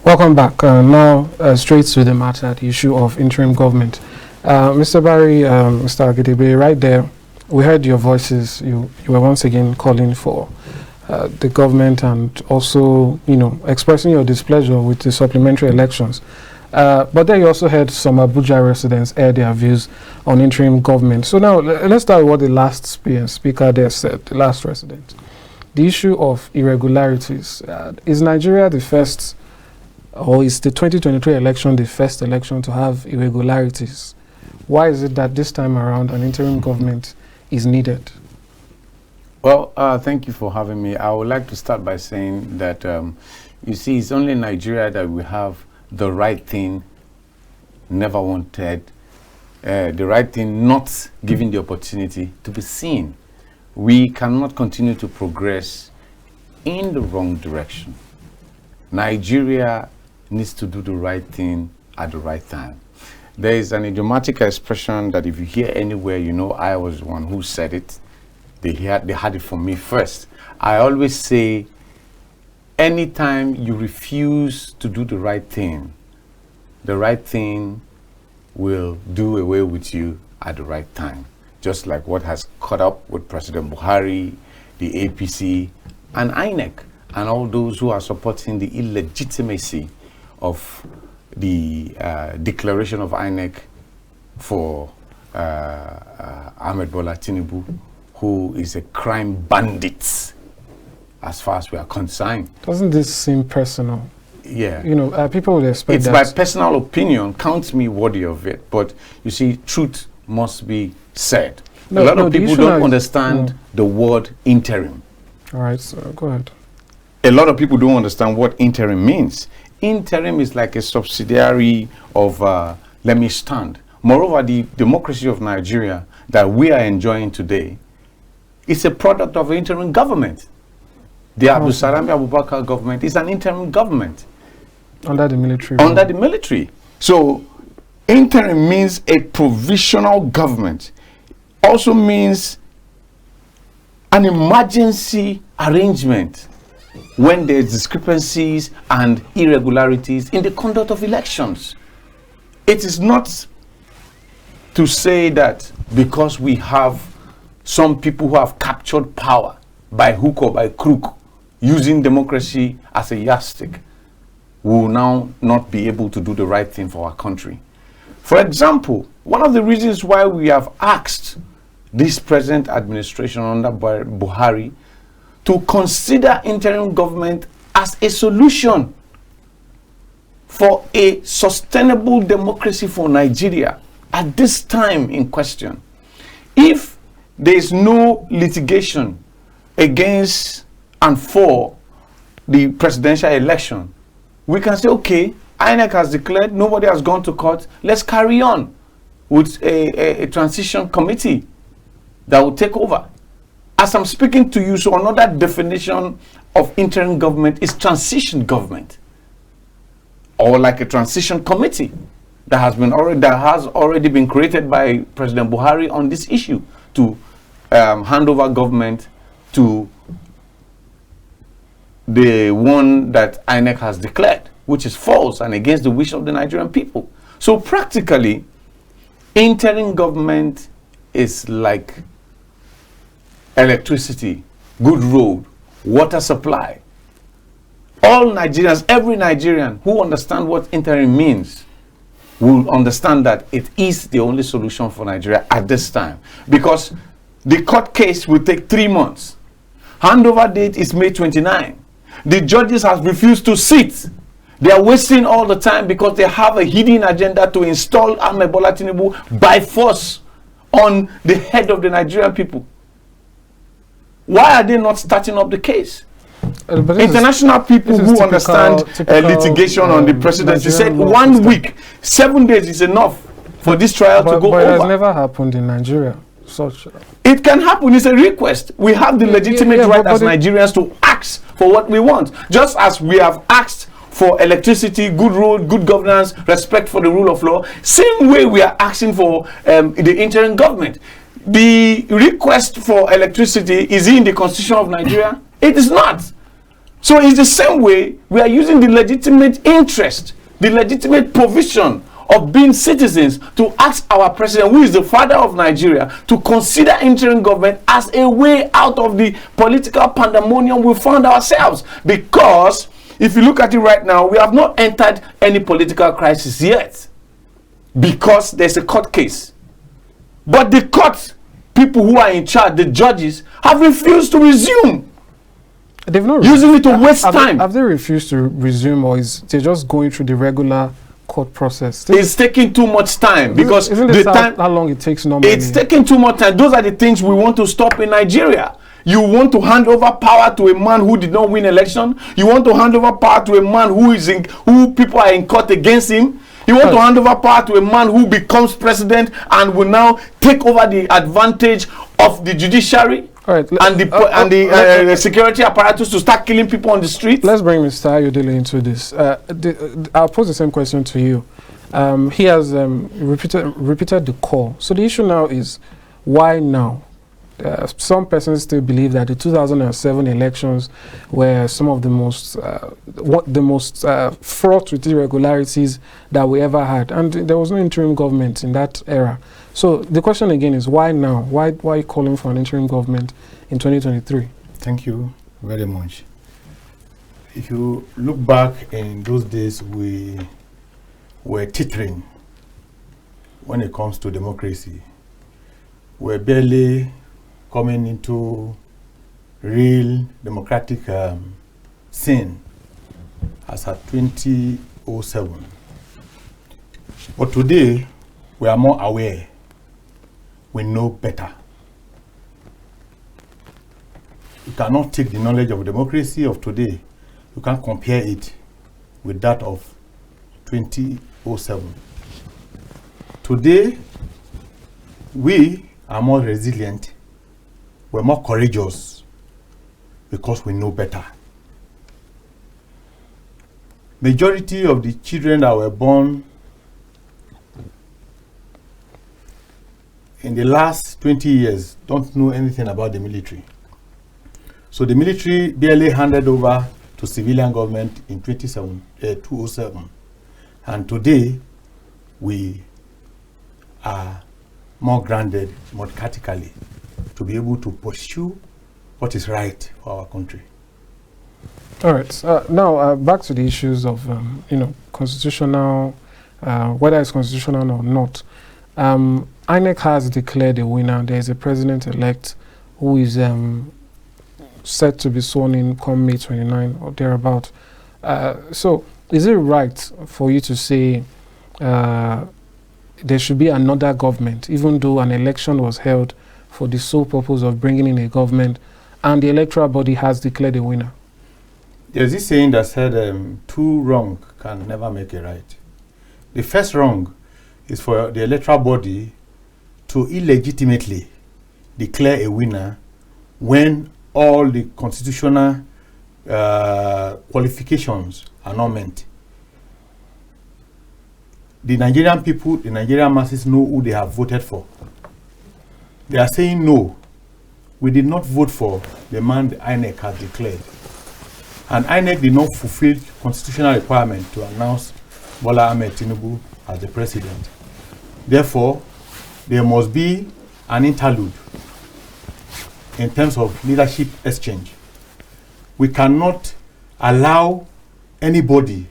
Welcome back. Now, straight to the matter, the issue of interim government. Mr. Barry, Mr. Agedebe, right there, we heard your voices. You were once again calling for the government and also, expressing your displeasure with the supplementary elections. But then you also heard some Abuja residents air their views on interim government. So now, let's start with what the last speaker there said, the last resident. The issue of irregularities. Is Nigeria the first, or is the 2023 election the first election to have irregularities? Why is it that this time around an interim government is needed? Well, thank you for having me. I would like to start by saying that, you see, it's only in Nigeria that we have the right thing never wanted, the right thing not given the opportunity to be seen. We cannot continue to progress in the wrong direction. Nigeria needs to do the right thing at the right time. There is an idiomatic expression that if you hear anywhere, you know I was the one who said it. They had it from me first. I always say, anytime you refuse to do the right thing will do away with you at the right time. Just like what has caught up with President Buhari, the APC, and INEC, and all those who are supporting the illegitimacy of the declaration of INEC for Ahmed Bola Tinubu, who is a crime bandit as far as we are concerned. Doesn't this seem personal? Yeah. People would expect that. It's my personal opinion, count me worthy of it, but you see, truth must be said. A lot of people don't understand the word interim. All right, so go ahead. A lot of people don't understand what interim means. Interim is like a subsidiary of let me stand. Moreover, the democracy of Nigeria that we are enjoying today is a product of interim government. The Abdulsalami Abubakar government is an interim government. Under the military. Under the military. So, interim means a provisional government. Also means an emergency arrangement when there's discrepancies and irregularities in the conduct of elections. It is not to say that because we have some people who have captured power by hook or by crook, using democracy as a yardstick, we will now not be able to do the right thing for our country. For example, one of the reasons why we have asked this present administration under Buhari to consider interim government as a solution for a sustainable democracy for Nigeria at this time in question. If there is no litigation against and for the presidential election, we can say, okay, INEC has declared, nobody has gone to court, let's carry on with a transition committee that will take over. As I'm speaking to you, so another definition of interim government is transition government, or like a transition committee that has already been created by President Buhari on this issue to hand over government to the one that INEC has declared, which is false and against the wish of the Nigerian people. So practically, interim government is like electricity, good road, water supply. All Nigerians, every Nigerian who understands what interim means will understand that it is the only solution for Nigeria at this time. Because the court case will take 3 months. Handover date is May 29. The judges have refused to sit. They are wasting all the time because they have a hidden agenda to install Ahmed Bola Tinubu by force on the head of the Nigerian people. Why are they not starting up the case? International people who understand litigation on the presidency said 1 week, 7 days is enough for this trial to go over. But it has never happened in Nigeria. It can happen. It's a request. We have the legitimate right as Nigerians to ask for what we want. Just as we have asked for electricity, good road, good governance, respect for the rule of law, same way we are asking for the interim government. The request for electricity is in the Constitution of Nigeria. It is not. So it's the same way we are using the legitimate interest, the legitimate provision of being citizens to ask our president, who is the father of Nigeria, to consider interim government as a way out of the political pandemonium we found ourselves. Because if you look at it right now, we have not entered any political crisis yet, because there's a court case. But the court people who are in charge, the judges, have refused to resume. They've not using it to waste time. Have they refused to resume, or is they're just going through the regular court process? It's taking too much time, because isn't the this time, how long it takes normally? it's taking too much time. Those are the things we want to stop in Nigeria. You want to hand over power to a man who did not win election. You want to hand over power to a man who people are in court against him. You want to hand over power to a man who becomes president and will now take over the advantage of the judiciary. All right, and the security apparatus to start killing people on the streets. Let's bring Mr. Ayodele into this. I'll pose the same question to you. He has repeated the call. So the issue now is, why now? Some persons still believe that the 2007 elections were some of the most fraught with irregularities that we ever had, and there was no interim government in that era. So the question again is, why now? Why are you calling for an interim government in 2023? Thank you very much. If you look back in those days, we were teetering when it comes to democracy. We're barely coming into real democratic scene as at 2007. But today, we are more aware. We know better. You cannot take the knowledge of democracy of today, you can't compare it with that of 2007. Today, we are more resilient, we're more courageous, because we know better. Majority of the children that were born in the last 20 years don't know anything about the military. So the military barely handed over to civilian government in 2007. And today, we are more grounded democratically to be able to pursue what is right for our country. All right. Now, back to the issues of, constitutional, whether it's constitutional or not. INEC has declared a winner. There is a president-elect who is set to be sworn in come May 29 or thereabout. So, is it right for you to say there should be another government, even though an election was held for the sole purpose of bringing in a government, and the electoral body has declared a winner? There's this saying that said, two wrong can never make a right. The first wrong is for the electoral body to illegitimately declare a winner when all the constitutional qualifications are not met. The Nigerian people, the Nigerian masses know who they have voted for. They are saying, no, we did not vote for the man the INEC has declared. And INEC did not fulfill constitutional requirement to announce Bola Ahmed Tinubu as the president. Therefore, there must be an interlude in terms of leadership exchange. We cannot allow anybody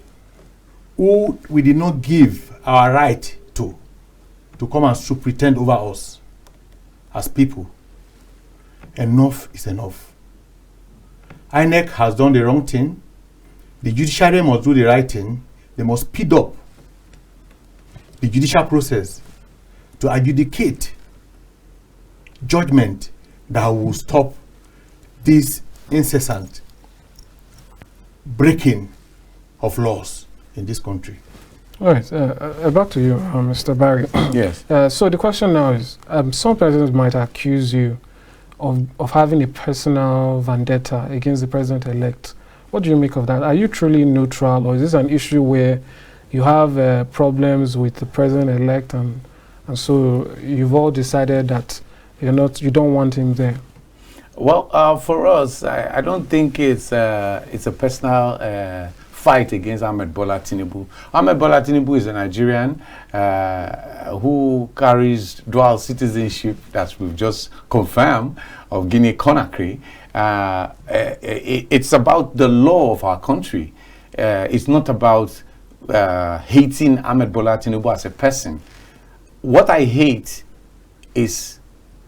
who we did not give our right to come and superintend over us as people. Enough is enough. INEC has done the wrong thing. The judiciary must do the right thing. They must speed up the judicial process to adjudicate judgment that will stop this incessant breaking of laws in this country. All right, back to you, Mr. Barry. Yes. So the question now is, some persons might accuse you of having a personal vendetta against the president-elect. What do you make of that? Are you truly neutral, or is this an issue where you have problems with the president-elect, and so you've all decided that you don't want him there? Well, for us, I don't think it's a personal fight against Ahmed Bola Tinubu. Ahmed Bola Tinubu is a Nigerian who carries dual citizenship, that we've just confirmed, of Guinea-Conakry. It's about the law of our country. It's not about hating Ahmed Bola Tinubu as a person. What I hate is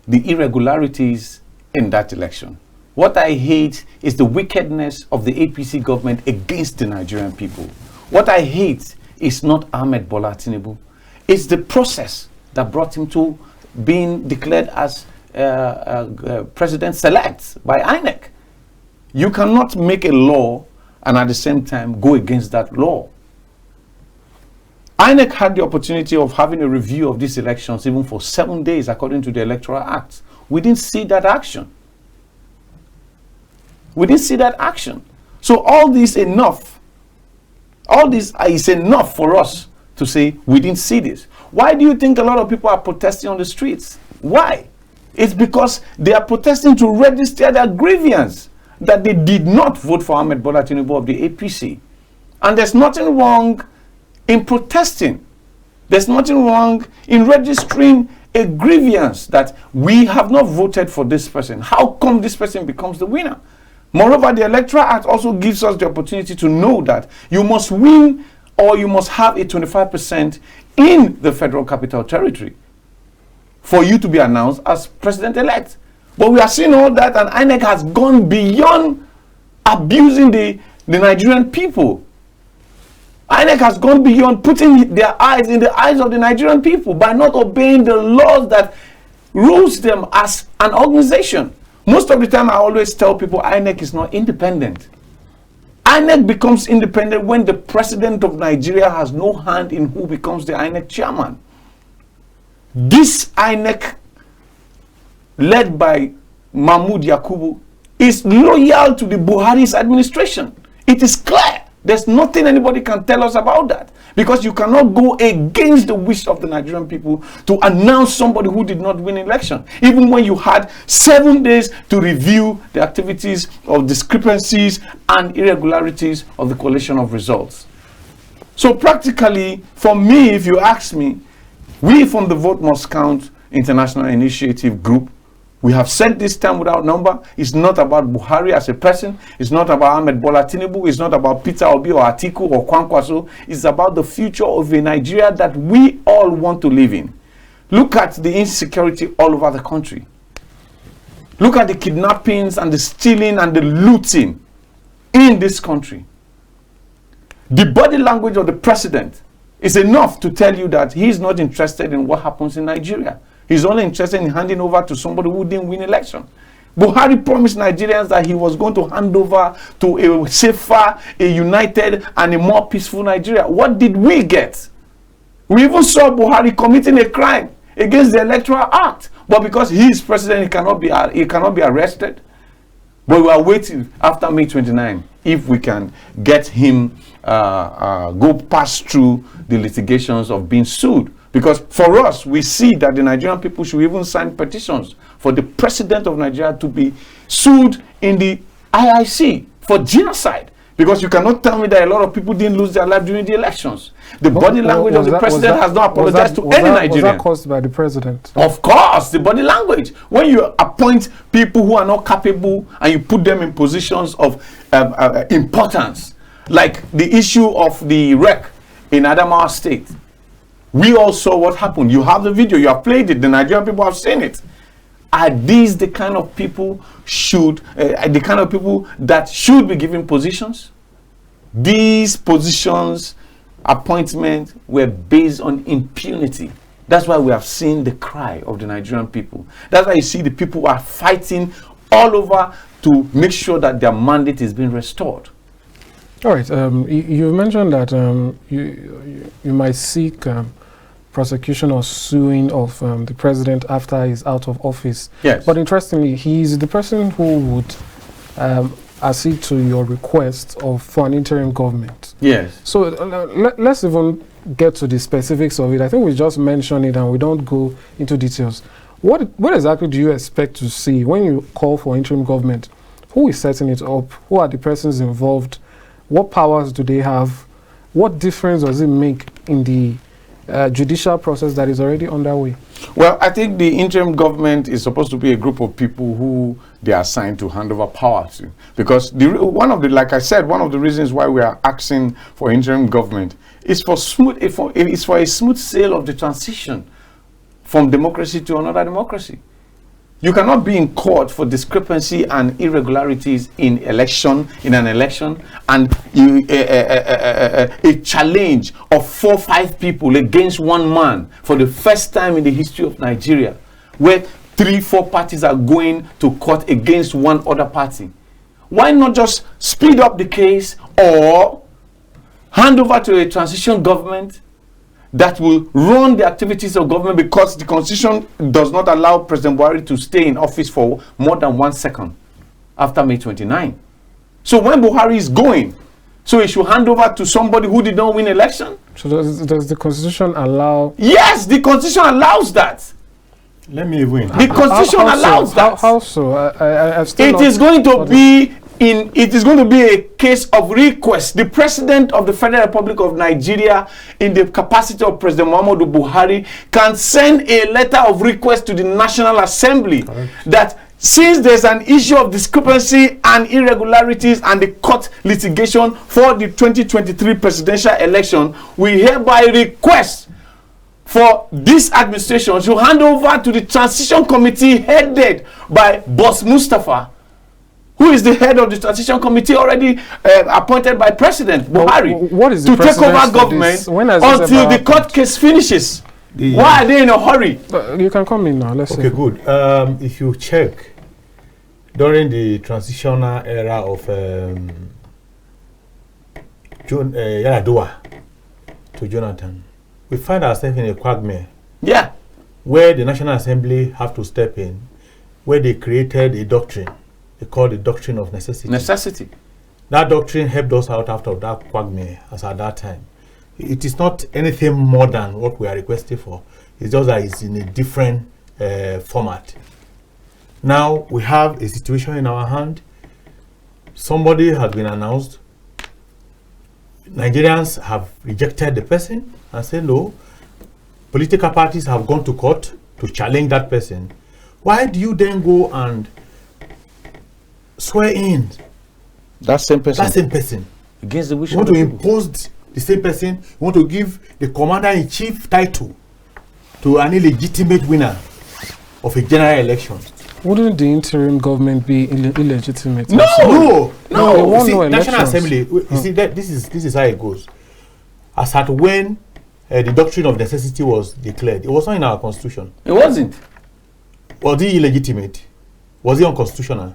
the irregularities in that election. What I hate is the wickedness of the APC government against the Nigerian people. What I hate is not Ahmed Bola Tinubu. It's the process that brought him to being declared as president-select by INEC. You cannot make a law and at the same time go against that law. INEC had the opportunity of having a review of these elections even for 7 days according to the Electoral Act. We didn't see that action. We didn't see that action. So all this is enough for us to say we didn't see this. Why do you think a lot of people are protesting on the streets? Why? It's because they are protesting to register their grievance that they did not vote for Ahmed Bola Tinubu of the APC. And there's nothing wrong in protesting. There's nothing wrong in registering a grievance that we have not voted for this person. How come this person becomes the winner? Moreover, the Electoral Act also gives us the opportunity to know that you must win or you must have a 25% in the Federal Capital Territory for you to be announced as president-elect. But we are seeing all that, and INEC has gone beyond abusing the Nigerian people. INEC has gone beyond putting their eyes in the eyes of the Nigerian people by not obeying the laws that rules them as an organization. Most of the time, I always tell people INEC is not independent. INEC becomes independent when the president of Nigeria has no hand in who becomes the INEC chairman. This INEC, led by Mahmoud Yakubu, is loyal to the Buhari's administration. It is clear. There's nothing anybody can tell us about that, because you cannot go against the wish of the Nigerian people to announce somebody who did not win election, even when you had 7 days to review the activities of discrepancies and irregularities of the collation of results. So practically, for me, if you ask me, we from the Vote Must Count International Initiative Group, we have said this time without number, it's not about Buhari as a person, it's not about Ahmed Bola Tinubu, it's not about Peter Obi or Atiku or Kwankwaso, it's about the future of a Nigeria that we all want to live in. Look at the insecurity all over the country. Look at the kidnappings and the stealing and the looting in this country. The body language of the president is enough to tell you that he is not interested in what happens in Nigeria. He's only interested in handing over to somebody who didn't win election. Buhari promised Nigerians that he was going to hand over to a safer, a united, and a more peaceful Nigeria. What did we get? We even saw Buhari committing a crime against the Electoral Act. But because he is president, he cannot be arrested. But we are waiting after May 29 if we can get him go past through the litigations of being sued. Because for us, we see that the Nigerian people should even sign petitions for the president of Nigeria to be sued in the IIC for genocide. Because you cannot tell me that a lot of people didn't lose their life during the elections. The body language of the president has not apologized to any Nigerian. Was that caused by the president? Of course, the body language. When you appoint people who are not capable and you put them in positions of importance, like the issue of the wreck in Adamawa State, we all saw what happened. You have the video, you have played it, the Nigerian people have seen it. Are these the kind of people that should be given positions? These positions, appointments, were based on impunity. That's why we have seen the cry of the Nigerian people. That's why you see the people are fighting all over to make sure that their mandate is being restored. All right. You mentioned that you might seek prosecution or suing of the president after he's out of office. Yes. But interestingly, he's the person who would accede to your request for an interim government. Yes. So let's even get to the specifics of it. I think we just mentioned it and we don't go into details. What exactly do you expect to see when you call for interim government? Who is setting it up? Who are the persons involved? What powers do they have? What difference does it make in the judicial process that is already underway? Well, I think the interim government is supposed to be a group of people who they are assigned to hand over power to. Because like I said, one of the reasons why we are asking for interim government is for a smooth sail of the transition from democracy to another democracy. You cannot be in court for discrepancy and irregularities in an election, and a challenge of 4 or 5 people against one man for the first time in the history of Nigeria, where 3 or 4 parties are going to court against one other party. Why not just speed up the case or hand over to a transition government that will run the activities of government, because the constitution does not allow President Buhari to stay in office for more than 1 second after May 29. So when Buhari is going, so he should hand over to somebody who did not win election? So does the constitution allow? Yes, the constitution allows that. Let me win. The constitution allows that. How so? It is going to be a case of request. The President of the Federal Republic of Nigeria, in the capacity of President Muhammadu Buhari, can send a letter of request to the National Assembly. Correct. That since there's an issue of discrepancy and irregularities and the court litigation for the 2023 presidential election, we hereby request for this administration to hand over to the transition committee headed by Boss Mustafa, who is the head of the transition committee already appointed by President Buhari, what is the to take over government until the court case finishes. Why are they in a hurry? You can come in now. Let's Okay, good. If you check, during the transitional era of Yar'Adua to Jonathan, we find ourselves in a quagmire. Yeah. Where the National Assembly have to step in, where they created a doctrine. They call the doctrine of necessity. That doctrine helped us out after that quagmire as at that time. It is not anything more than what we are requesting for. It's just that it's in a different format. Now we have a situation in our hand. Somebody has been announced. Nigerians have rejected the person and said no. Political parties have gone to court to challenge that person. Why do you then go and swear in that same person against the wish? You want to impose the same person? You want to give the commander-in-chief title to an illegitimate winner of a general election? Wouldn't the interim government be illegitimate? No. You see, National Assembly. You see that this is how it goes. As at when the doctrine of necessity was declared, it was not in our constitution. It wasn't. Was it illegitimate? Was it unconstitutional?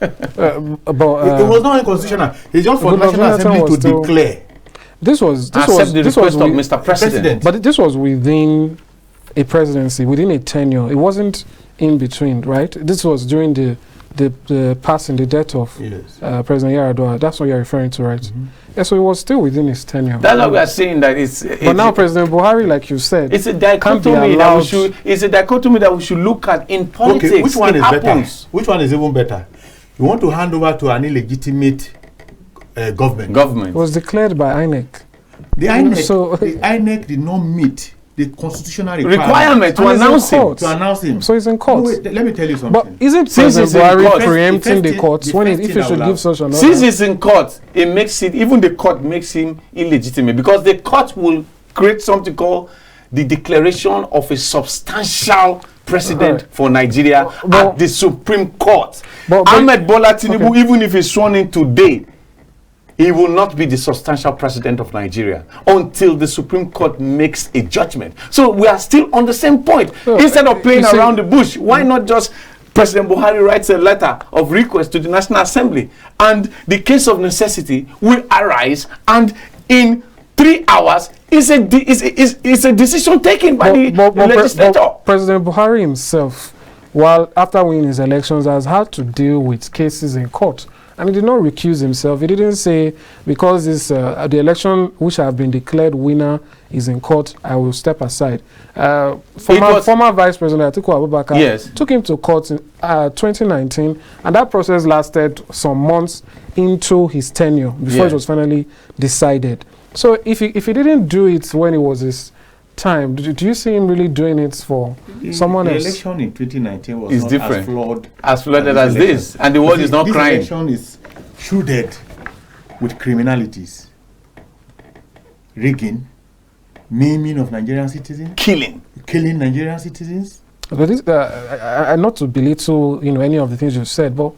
It was not unconstitutional. It's just for the National Assembly to declare. This was the request of Mr. President. But this was within a presidency, within a tenure. It wasn't in between, right? This was during the passing, the death of President Yar'Adua. That's what you're referring to, right? Yeah, so it was still within his tenure. That's what we are saying. That it's but now President Buhari, like you said, it's a dichotomy that we should look at in politics. Okay, which one is better? Which one is even better? You want to hand over to an illegitimate government. It was declared by INEC. The INEC did not meet the constitutional requirement to announce him. So it's in court. No, wait, let me tell you something. But isn't President Buhari preempting the courts if you should give such an order? Since it's in court, even the court makes him illegitimate, because the court will create something called the declaration of a substantial precedent for Nigeria at the Supreme Court. Ahmed Bola Tinubu, even if he's sworn in today, he will not be the substantial president of Nigeria until the Supreme Court makes a judgment. So we are still on the same point. Instead of playing around the bush, why not just President Buhari writes a letter of request to the National Assembly, and the case of necessity will arise, and in 3 hours is a decision taken by the legislature. President Buhari himself, while after winning his elections, has had to deal with cases in court and he did not recuse himself. He didn't say, because this, the election which I have been declared winner is in court, I will step aside. Former Vice President Atiku Abubakar took him to court in 2019, and that process lasted some months into his tenure before it was finally decided. So if he didn't do it when it was his time, do you see him really doing it for someone else? The election in 2019 was not different. as flawed as this, and the world is not crying. This election is shrouded with criminalities, rigging, maiming of Nigerian citizens, killing Nigerian citizens. But this, not to belittle, any of the things you've said, but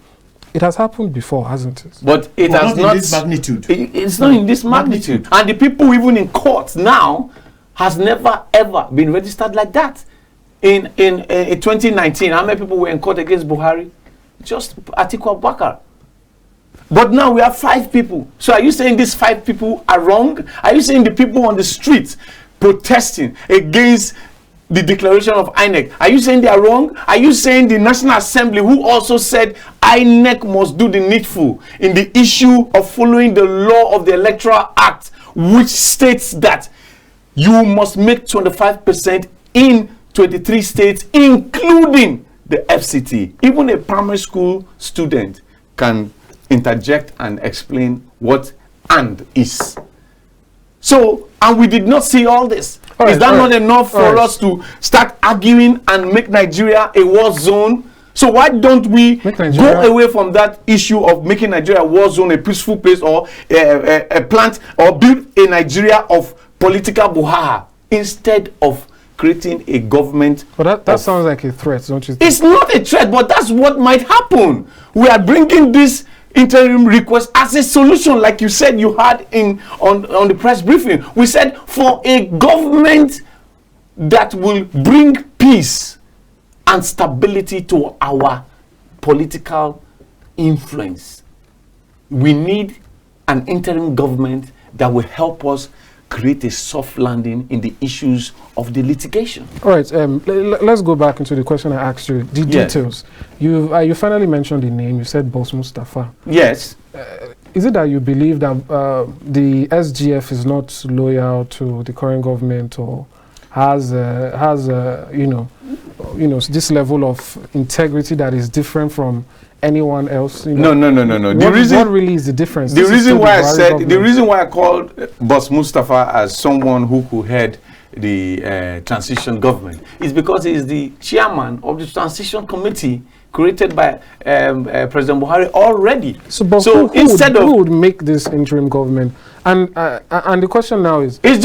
it has happened before, hasn't it? But it has not in this magnitude. It's not in this magnitude. And the people even in court now has never ever been registered like that. In 2019, how many people were in court against Buhari? Just Atiku Abubakar. But now we have 5 people. So are you saying these 5 people are wrong? Are you saying the people on the streets protesting against the declaration of INEC, are you saying they are wrong? Are you saying the National Assembly, who also said INEC must do the needful in the issue of following the law of the Electoral Act, which states that you must make 25% in 23 states, including the FCT? Even a primary school student can interject and explain what "and" is. So, and we did not see all this. Is that not enough for us to start arguing and make Nigeria a war zone? So why don't we go away from that issue of making Nigeria a war zone, a peaceful place, or a plant, or build a Nigeria of political buhaha, instead of creating a government? But that sounds like a threat, don't you think? It's not a threat, but that's what might happen. We are bringing this interim request as a solution, like you said you had on the press briefing. We said for a government that will bring peace and stability to our political influence, we need an interim government that will help us create a soft landing in the issues of the litigation. All right, let's go back into the question I asked you, the details. You finally mentioned the name. You said Boss Mustafa. Yes. Is it that you believe that the SGF is not loyal to the current government, or has this level of integrity that is different from anyone else? No. What really is the difference? The reason why I called Boss Mustafa as someone who could head the transition government is because he is the chairman of the transition committee created by President Buhari already. So who would make this interim government? And the question now is, we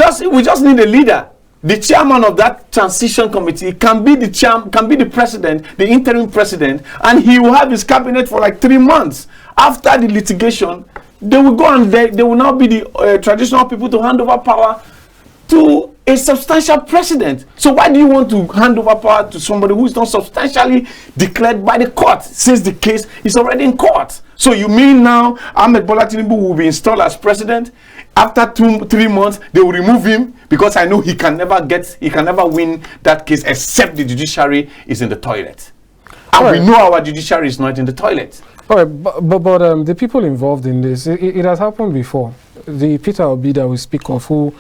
just need a leader. The chairman of that transition committee can be the president, the interim president, and he will have his cabinet for like 3 months. After the litigation, they will go and they will now be the traditional people to hand over power to a substantial president. So why do you want to hand over power to somebody who is not substantially declared by the court, since the case is already in court? So you mean now Ahmed Bola Tinubu will be installed as president? After 3 months, they will remove him, because I know he can never win that case except the judiciary is in the toilet. And we know our judiciary is not in the toilet. All right, but the people involved in this, it has happened before. The Peter Obi that we speak of, who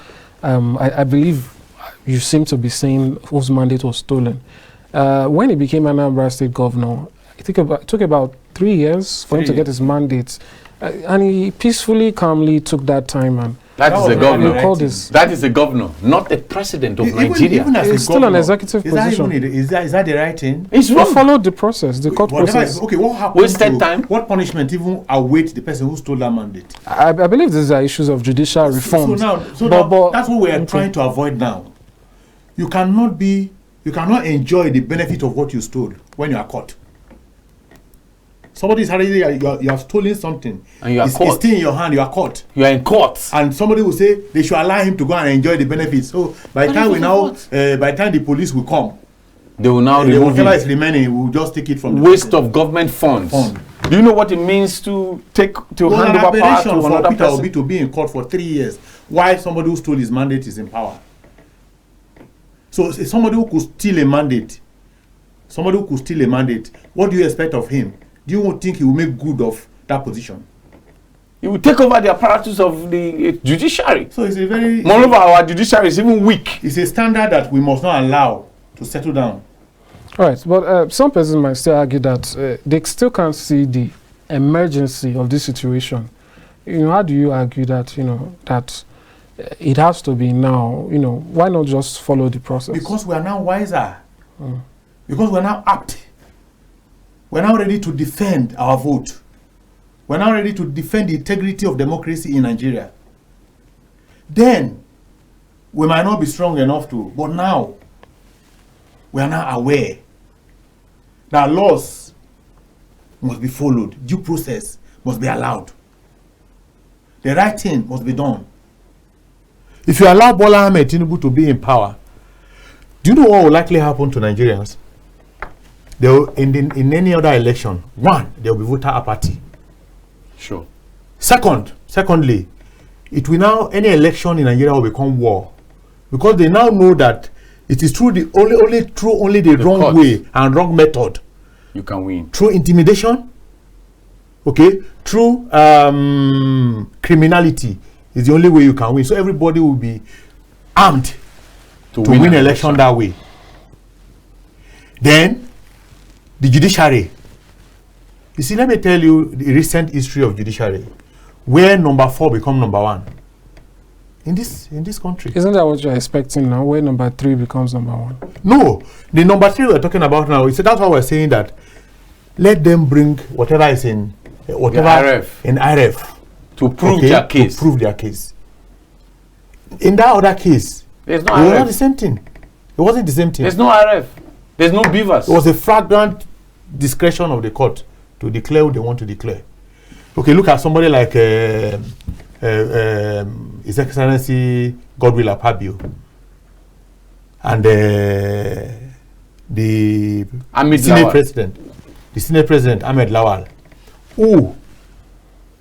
I believe you seem to be saying whose mandate was stolen. When he became Anambra State governor, it took about 3 years for him to get his mandate. And he peacefully, calmly took that time. And that is a governor. That is a governor, not a president of Nigeria. Even it's still an executive position. Is that the right thing? It's wrong. He followed the process, the court process. Okay, what happened? Wasted time. What punishment even awaits the person who stole that mandate? I believe these are issues of judicial reform. So now that's what we are trying to avoid now. You cannot enjoy the benefit of what you stole when you are caught. Somebody is already, you have stolen something, and you are caught. It's still in your hand, you are caught. You are in court. And somebody will say they should allow him to go and enjoy the benefits. So by the time by the time the police will come, they will now remove whatever is remaining, we will just take it from the waste of government funds. Do you know what it means to hand over power to another Peter person? Obi to be in court for 3 years while somebody who stole his mandate is in power. So somebody who could steal a mandate, what do you expect of him? Do you think he will make good of that position. He will take over the apparatus of the judiciary. So it's a very... Moreover, our judiciary is even weak. It's a standard that we must not allow to settle down. Right, but some persons might still argue that they still can't see the emergency of this situation. You know, how do you argue that, you know, that it has to be now? You know, why not just follow the process? Because we are now wiser. Because we are now apt. We are now ready to defend our vote. We are now ready to defend the integrity of democracy in Nigeria. Then, we might not be strong enough to, but now, we are now aware that laws must be followed, due process must be allowed. The right thing must be done. If you allow Bola Ahmed Tinubu to be in power, do you know what will likely happen to Nigerians? They will, in any other election, one, there will be voter apathy. Sure. Secondly, it will now, any election in Nigeria will become war. Because they now know that it is through the only the wrong court. way and wrong method. You can win. Through intimidation, okay, through criminality is the only way you can win. So everybody will be armed to win election that way. Then the judiciary. You see, let me tell you the recent history of judiciary, where number 4 become number 1 in this country. Isn't that what you're expecting now, where number 3 becomes number 1? No, the number 3 we're talking about now, that's why we're saying that let them bring whatever is in IRF to prove their case. To prove their case. In that other case, there's no it was IRF. not the same thing. It wasn't the same thing. There's no IRF. There's no beavers. It was a flagrant discretion of the court to declare what they want to declare. Okay, look at somebody like His Excellency Godwill Akpabio and the Senate President Ahmed Lawal, who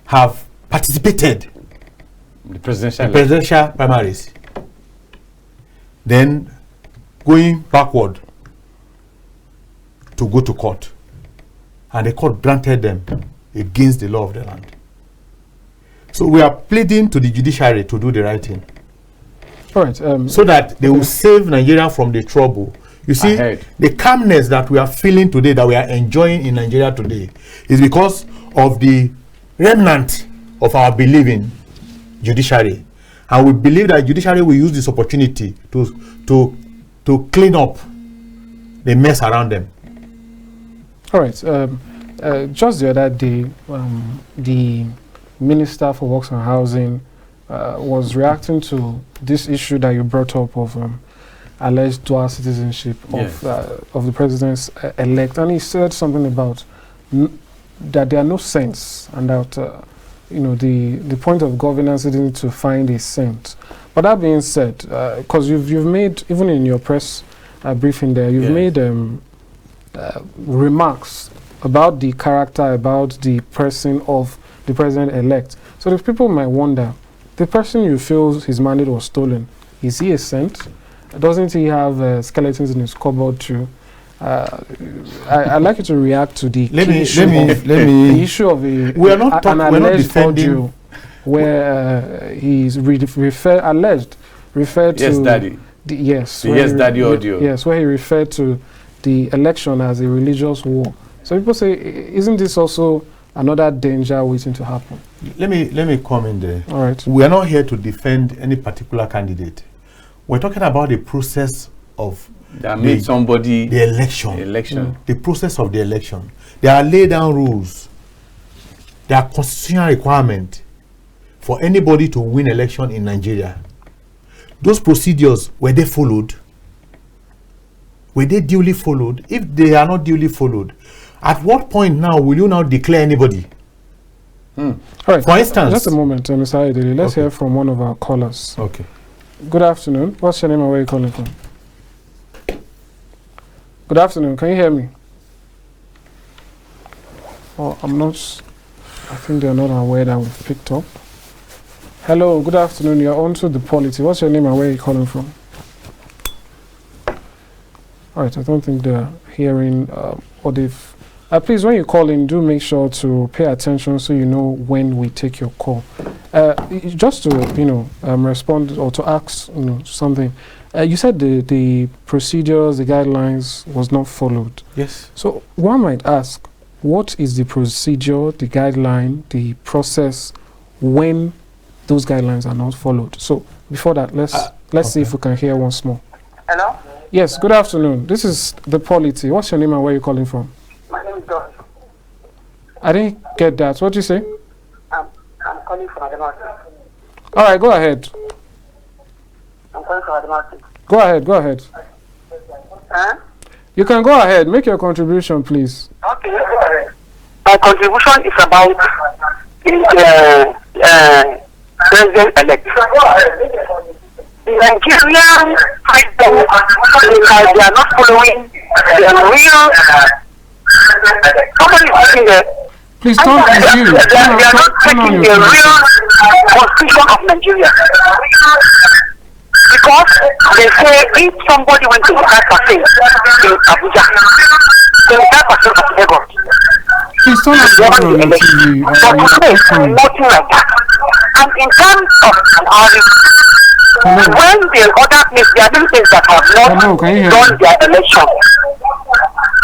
have participated the presidential primaries, then going backward to go to court, and the court granted them against the law of the land. So we are pleading to the judiciary to do the right thing. All right. So that they will save Nigeria from the trouble. You see, the calmness that we are feeling today, that we are enjoying in Nigeria today, is because of the remnant of our believing judiciary. And we believe that judiciary will use this opportunity to clean up the mess around them. All right. Just the other day, the Minister for Works and Housing was reacting to this issue that you brought up of alleged dual citizenship of the president's elect, and he said something about that there are no saints, and that the point of governance isn't to find a saint. But that being said, because you've made, even in your press briefing there, you've made remarks about the character, about the person of the president-elect. So the people might wonder, the person you feel his mandate was stolen, is he a saint? Doesn't he have skeletons in his cupboard too? I'd like you to react to the issue of we are not defending where he's referred to daddy. Daddy audio. Yes, where he referred to the election as a religious war. So people say, isn't this also another danger waiting to happen? Let me come in there. All right. We are not here to defend any particular candidate. We're talking about the process of that made somebody the election. The process of the election. There are laid down rules. There are constitutional requirements for anybody to win election in Nigeria. Those procedures, were they followed? Were they duly followed? If they are not duly followed, at what point now will you now declare anybody? All right. For instance, just a moment, Mr. Ayodele. Let's hear from one of our callers. Okay. Good afternoon. What's your name and where are you calling from? Good afternoon. Can you hear me? Oh, I think they're not aware that we've picked up. Hello, good afternoon. You're on to the POLITY. What's your name and where are you calling from? All right, I don't think they're hearing or they've Please, when you call in, do make sure to pay attention so you know when we take your call. Just to respond or to ask something. You said the procedures, the guidelines was not followed. Yes. So one might ask, what is the procedure, the guideline, the process when those guidelines are not followed? So before that, let's see if we can hear once more. Hello? Yes, good afternoon. This is the POLITY. What's your name and where are you calling from? My name is George. I didn't get that. What did you say? I'm calling from Adamasis. All right, go ahead. I'm calling from Adamasis. Go ahead. Huh? You can go ahead. Make your contribution, please. Okay. My contribution is about the president-elect. The Nigerian people, because they are not following the real. Somebody is sitting there. Please don't you. They are not taking the real constitution of Nigeria. Because they say if somebody went to 5% in Abuja, 25% of Lagos. Please turn on the TV. But today, nothing like that. And in terms of when the other place, there are many things that have not done their election.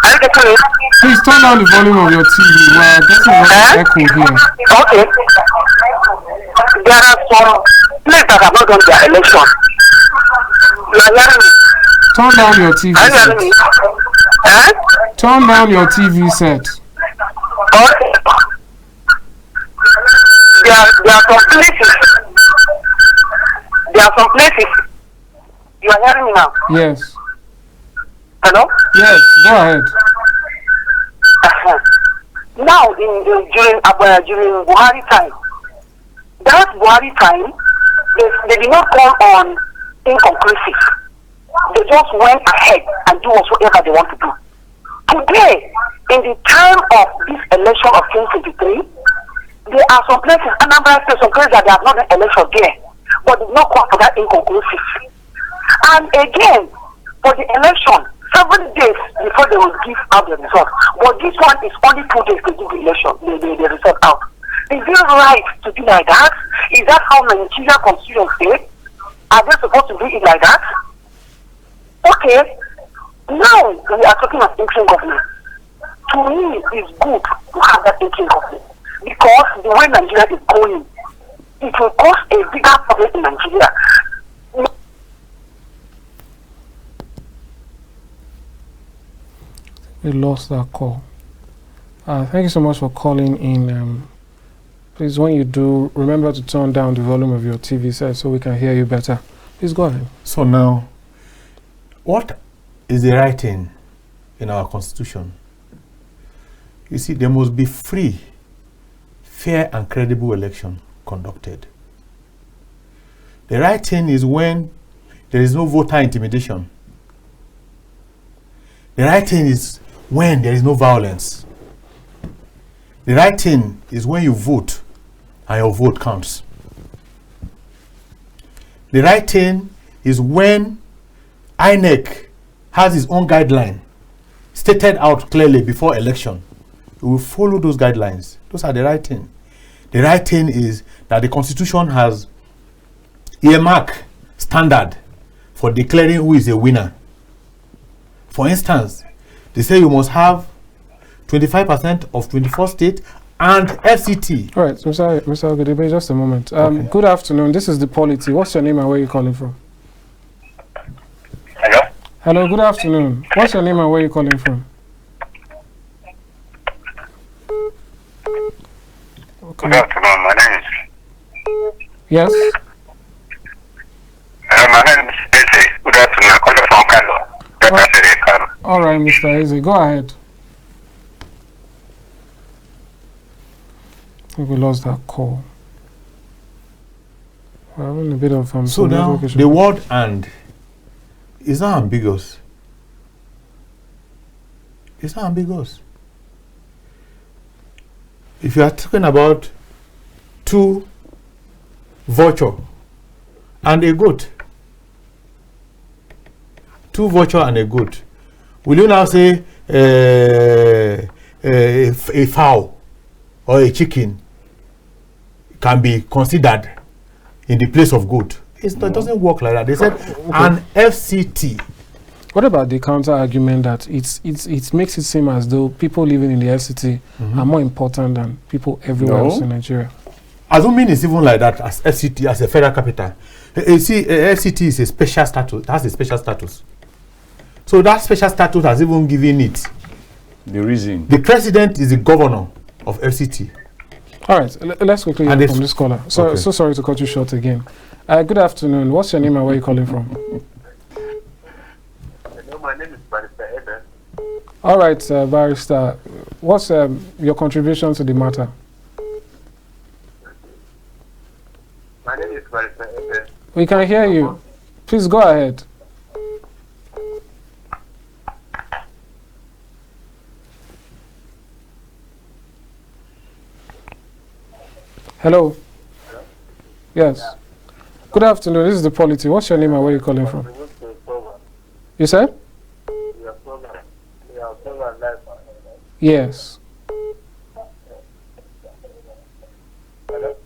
Are you getting it? Please turn down the volume of your TV. We're getting a lot of echo here. Okay. There are some places that have not done their election. You are hearing me? Turn down your TV Are you set. hearing me? Huh? Turn down your TV set. Okay. There are some places. There are some places. You are hearing me now? Yes. Hello? Yes, go ahead. Now, during Buhari time, that Buhari time, they did not call on inconclusive. They just went ahead and do whatever they want to do. Today, in the time of this election of 2023, there are some places, Anambra State, some places that they have not done election there, but did not call for that inconclusive. And again, for the election, 7 days before they will give out the result. But this one is only 2 days to give the election, the result out. Is it right to do like that? Is that how Nigeria constitution say? Are they supposed to do it like that? Okay. Now we are talking of interim government. To me, it's good to have that interim government because the way Nigeria is going, it will cause a bigger problem in Nigeria. We lost that call. Thank you so much for calling in. Please, when you do, remember to turn down the volume of your TV set so we can hear you better. Please go ahead. So now, what is the right thing in our constitution? You see, there must be free, fair and credible election conducted. The right thing is when there is no voter intimidation. The right thing is when there is no violence. The right thing is when you vote and your vote counts. The right thing is when INEC has its own guideline stated out clearly before election. We will follow those guidelines. Those are the right thing. The right thing is that the Constitution has earmark standard for declaring who is a winner. For instance, they say you must have 25% of 24 states and FCT. All right, Mr. Ogedebe, just a moment. Okay. Good afternoon. This is the POLITY. What's your name and where are you calling from? Hello? Hello, good afternoon. What's your name and where are you calling from? Okay. Good afternoon. My name is... Yes? my name is Eze. Good afternoon. I'm calling from Kano. All right, Mr. Eze, go ahead. I think we lost that call. We're having a bit of So now, the word "and" is not ambiguous. It's not ambiguous. If you are talking about 2 vulture and a goat, 2 vulture and a goat, will you now say a fowl or a chicken can be considered in the place of goat. It doesn't work like that. They said an FCT. What about the counter argument that it makes it seem as though people living in the FCT are more important than people everywhere else in Nigeria? I don't mean it's even like that as FCT, as a federal capital. You see, FCT is a special status. It has a special status. So that special status has even given it the reason. The president is the governor of FCT. All right, let's quickly hear from this caller. So sorry to cut you short again. Good afternoon. What's your name and where are you calling from? Hello, my name is Barrister Eden. All right, Barrister. What's your contribution to the matter? My name is Barrister Eden. We can hear you. Please go ahead. Hello. Hello? Yes. Yeah. Good afternoon. This is the POLITY. What's your name and where are you calling from? You said? Yes. Hello?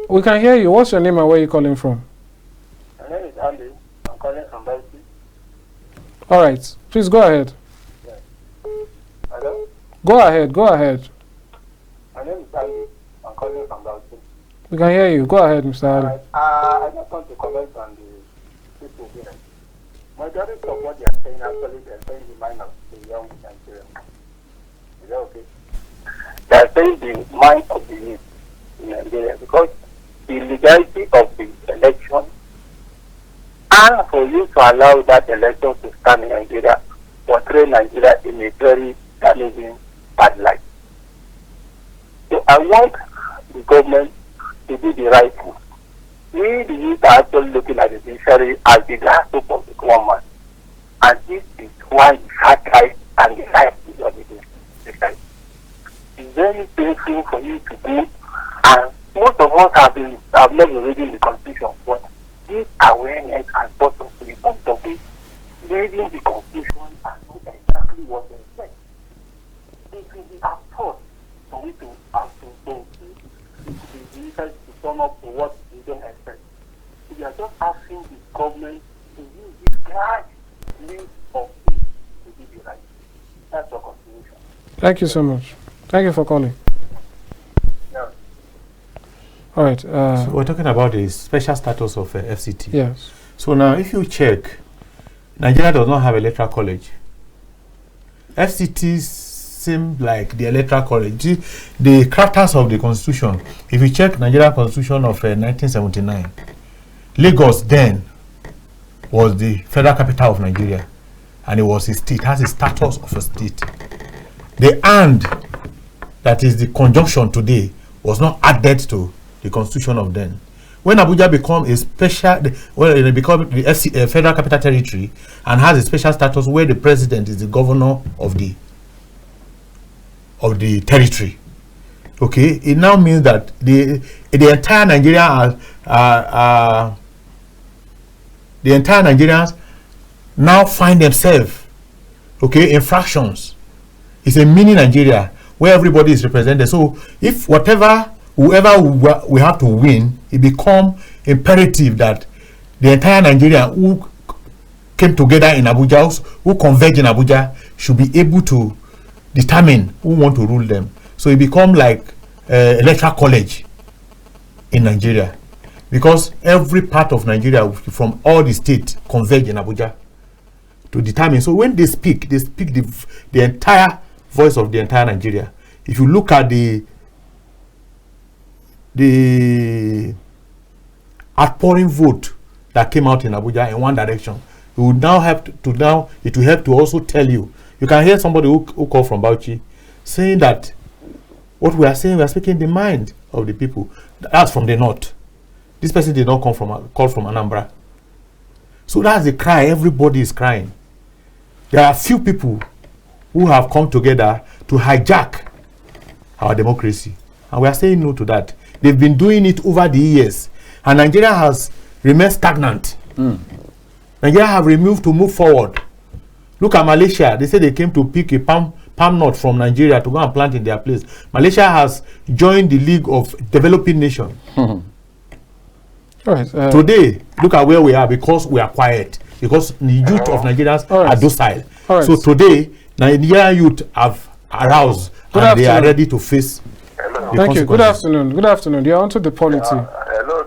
We can hear you. What's your name and where are you calling from? My name is Andy. I'm calling from Bauchi. All right. Please go ahead. Yes. Hello? Go ahead. Go ahead. My name is Andy. I'm calling from Bauchi. We can hear you. Go ahead, Mr. Ali. Right. I just want to comment on the people here. Majority of what they are saying actually they're saying the mind of the young Nigerians. Is that okay? They are saying the mind of the youth in Nigeria because the legality of the election and for you to allow that election to stand in Nigeria portray Nigeria in a very damaging bad light. So I want the government to do the right thing. We, the youth, are actually looking at the judiciary as the last hope of the government. And this is why the hard right and the right is on the side. It's very painful for you to do, and most of us have not been reading the Constitution, but this awareness has brought us to the point of it, reading the Constitution and know exactly what they say. It will be absurd for we to have to turn up to what we don't expect. We are just asking the government to use this large list of things to do the right. That's your contribution. Thank you so much. Thank you for calling. Yeah. All right. So we're talking about the special status of FCT. Yes. So now, if you check, Nigeria does not have electoral college. FCTs seem like the electoral college. The crafters of the constitution, if you check Nigerian constitution of 1979, Lagos then was the federal capital of Nigeria, and it was a state, has a status of a state. The and, that is the conjunction today, was not added to the constitution of then. When Abuja become a special, it become the federal capital territory and has a special status where the president is the governor of the territory. Okay, it now means that the entire Nigeria the entire Nigerians now find themselves, okay, in fractions. It's a mini Nigeria where everybody is represented. So if whoever we have to win, it become imperative that the entire Nigeria who came together in Abuja, who converge in Abuja, should be able to determine who want to rule them. So it become like electoral college in Nigeria, because every part of Nigeria from all the states converge in Abuja to determine. So when they speak the entire voice of the entire Nigeria. If you look at the outpouring vote that came out in Abuja in one direction, it would now have it will help to also tell you. You can hear somebody who called from Bauchi saying that what we are saying, we are speaking the mind of the people. That's from the north. This person did not call from Anambra. So that's the cry. Everybody is crying. There are few people who have come together to hijack our democracy. And we are saying no to that. They've been doing it over the years. And Nigeria has remained stagnant. Nigeria have refused to move forward. Look at Malaysia. They say they came to pick a palm palm nut from Nigeria to go and plant in their place. Malaysia has joined the League of Developing Nations. All right. Today, look at where we are because we are quiet. Because the youth of Nigerians are docile. So today, Nigerian youth have aroused and they are ready to face. Hello. Thank you. Good afternoon. Good afternoon. You're onto the polity. Hello.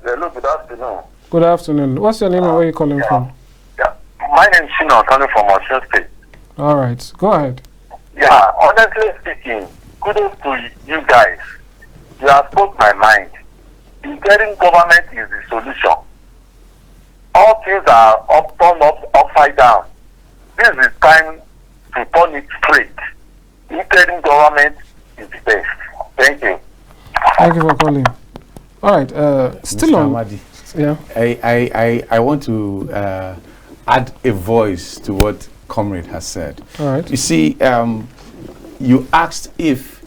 Hello. Good afternoon. Good afternoon. What's your name and where are you calling from? Yeah. My name is Shino, coming from Osun State. All right. Go ahead. Yeah. Honestly speaking, kudos to you guys. You have spoke my mind. Interim government is the solution. All things are turned upside down. This is time to turn it straight. Interim government is the best. Thank you. Thank you for calling. All right. Still Mr. on. Amadi, Yeah. I want to add a voice to what Comrade has said. All right. You see, you asked if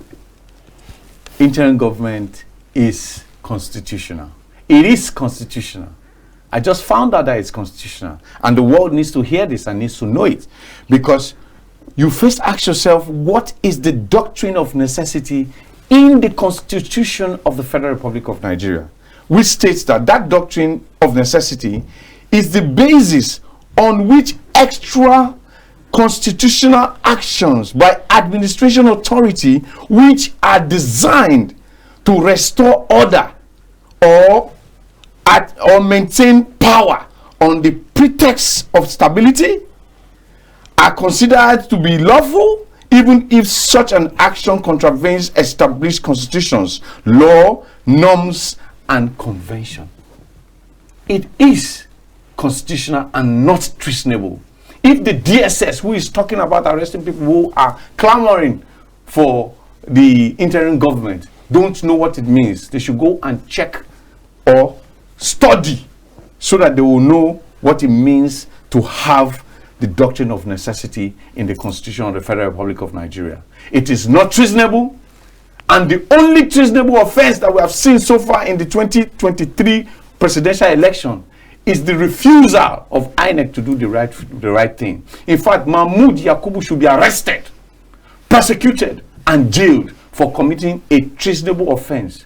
interim government is constitutional. It is constitutional. I just found out that it's constitutional. And the world needs to hear this and needs to know it. Because you first ask yourself, what is the doctrine of necessity in the Constitution of the Federal Republic of Nigeria? Which states that that doctrine of necessity is the basis on which extra constitutional actions by administration authority which are designed to restore order or maintain power on the pretext of stability are considered to be lawful even if such an action contravenes established constitutions, law, norms, and convention. It is constitutional and not treasonable. If the DSS, who is talking about arresting people who are clamoring for the interim government, don't know what it means, they should go and check or study so that they will know what it means to have the doctrine of necessity in the Constitution of the Federal Republic of Nigeria. It is not treasonable, and the only treasonable offense that we have seen so far in the 2023 presidential election is the refusal of INEC to do the right thing. In fact, Mahmoud Yakubu should be arrested, prosecuted, and jailed for committing a treasonable offense,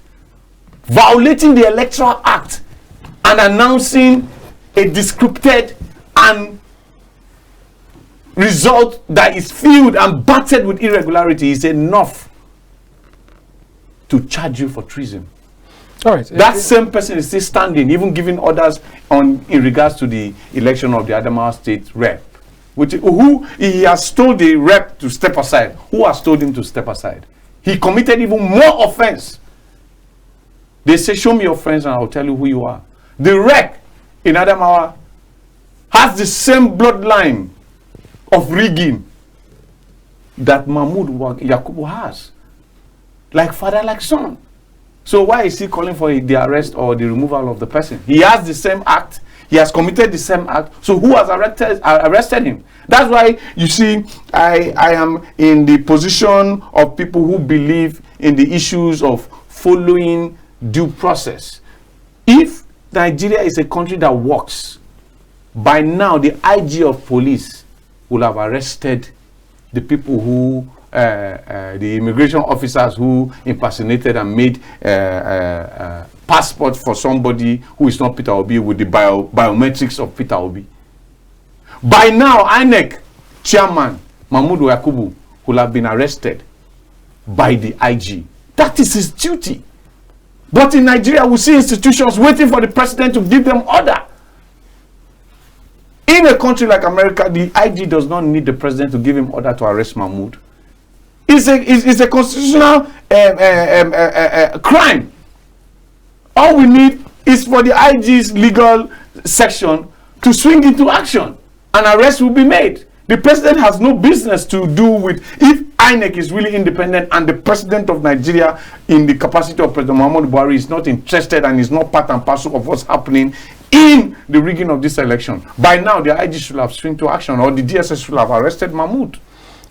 violating the Electoral Act and announcing a descripted and result that is filled and battered with irregularity is enough to charge you for treason. All right. That same person is still standing, even giving orders in regards to the election of the Adamawa State rep. Who he has told the rep to step aside. Who has told him to step aside? He committed even more offense. They say, show me your friends and I'll tell you who you are. The rep in Adamawa has the same bloodline of rigging that Mahmoud Yakubu has. Like father, like son. So why is he calling for the arrest or the removal of the person? He has the same act. He has committed the same act. So who has arrested him? That's why you see I am in the position of people who believe in the issues of following due process. If Nigeria is a country that works, by now the IG of police will have arrested the people who the immigration officers who impersonated and made passport for somebody who is not Peter Obi with the biometrics of Peter Obi. By now, INEC chairman Mahmoud Yakubu will have been arrested by the IG. That is his duty. But in Nigeria, we see institutions waiting for the president to give them order. In a country like America, the IG does not need the president to give him order to arrest Mahmoud. It's a constitutional crime. All we need is for the IG's legal section to swing into action. An arrest will be made. The president has no business to do with, if INEC is really independent and the president of Nigeria in the capacity of President Muhammadu Buhari is not interested and is not part and parcel of what's happening in the rigging of this election. By now, the IG should have swung to action, or the DSS should have arrested Mahmoud.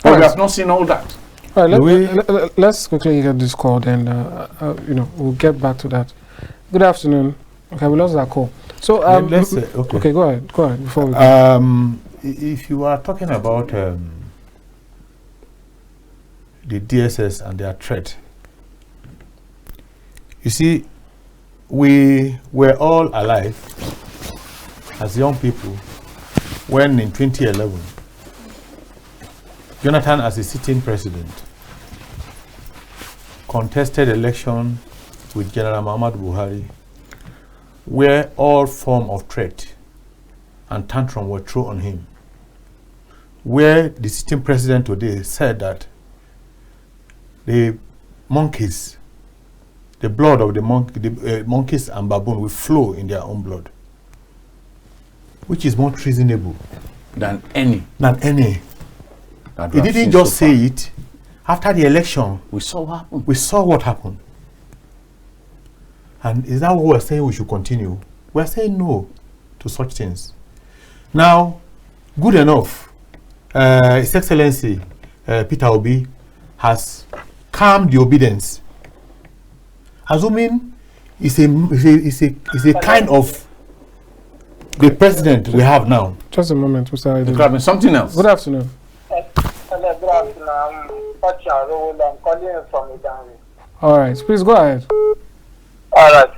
But we have not seen all that. All right, let's quickly get this call, then we'll get back to that. Good afternoon. Okay, we lost that call. So okay, go ahead. Before we go. If you are talking about the DSS and their threat. You see, we were all alive as young people when in 2011, Jonathan, as a sitting president, contested election with General Muhammadu Buhari, where all form of threat and tantrum were thrown on him, where the sitting president today said that the monkeys, the blood of the monkeys and baboon will flow in their own blood, which is more treasonable than any. He didn't just say it. After the election, we saw what happened. We saw what happened. And is that what we're saying we should continue? We're saying no to such things. Now, good enough, His Excellency Peter Obi has calmed the obedience. Assuming it's a kind of the president we have now. Just a moment, Mr. Aiden. Grabbing something else. Good afternoon. Hello, good afternoon. I'm calling you from Idan. All right, please go ahead. All right.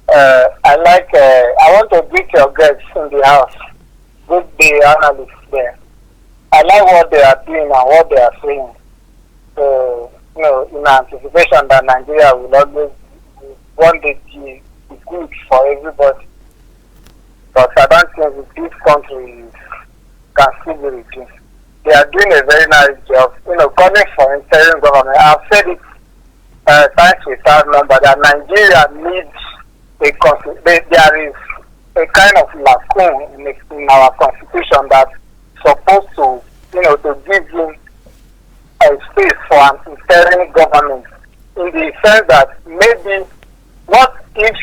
I want to greet your guests in the house. Good day, analysts there. I like what they are doing and what they are saying. So, in anticipation that Nigeria will always one day be good for everybody. But I don't think this country can still be reduced. They are doing a very nice job. Calling for interim government. I've said it times without number that Nigeria needs there is a kind of lacune in our constitution that's supposed to, to give you a space for an interim government, in the sense that maybe what if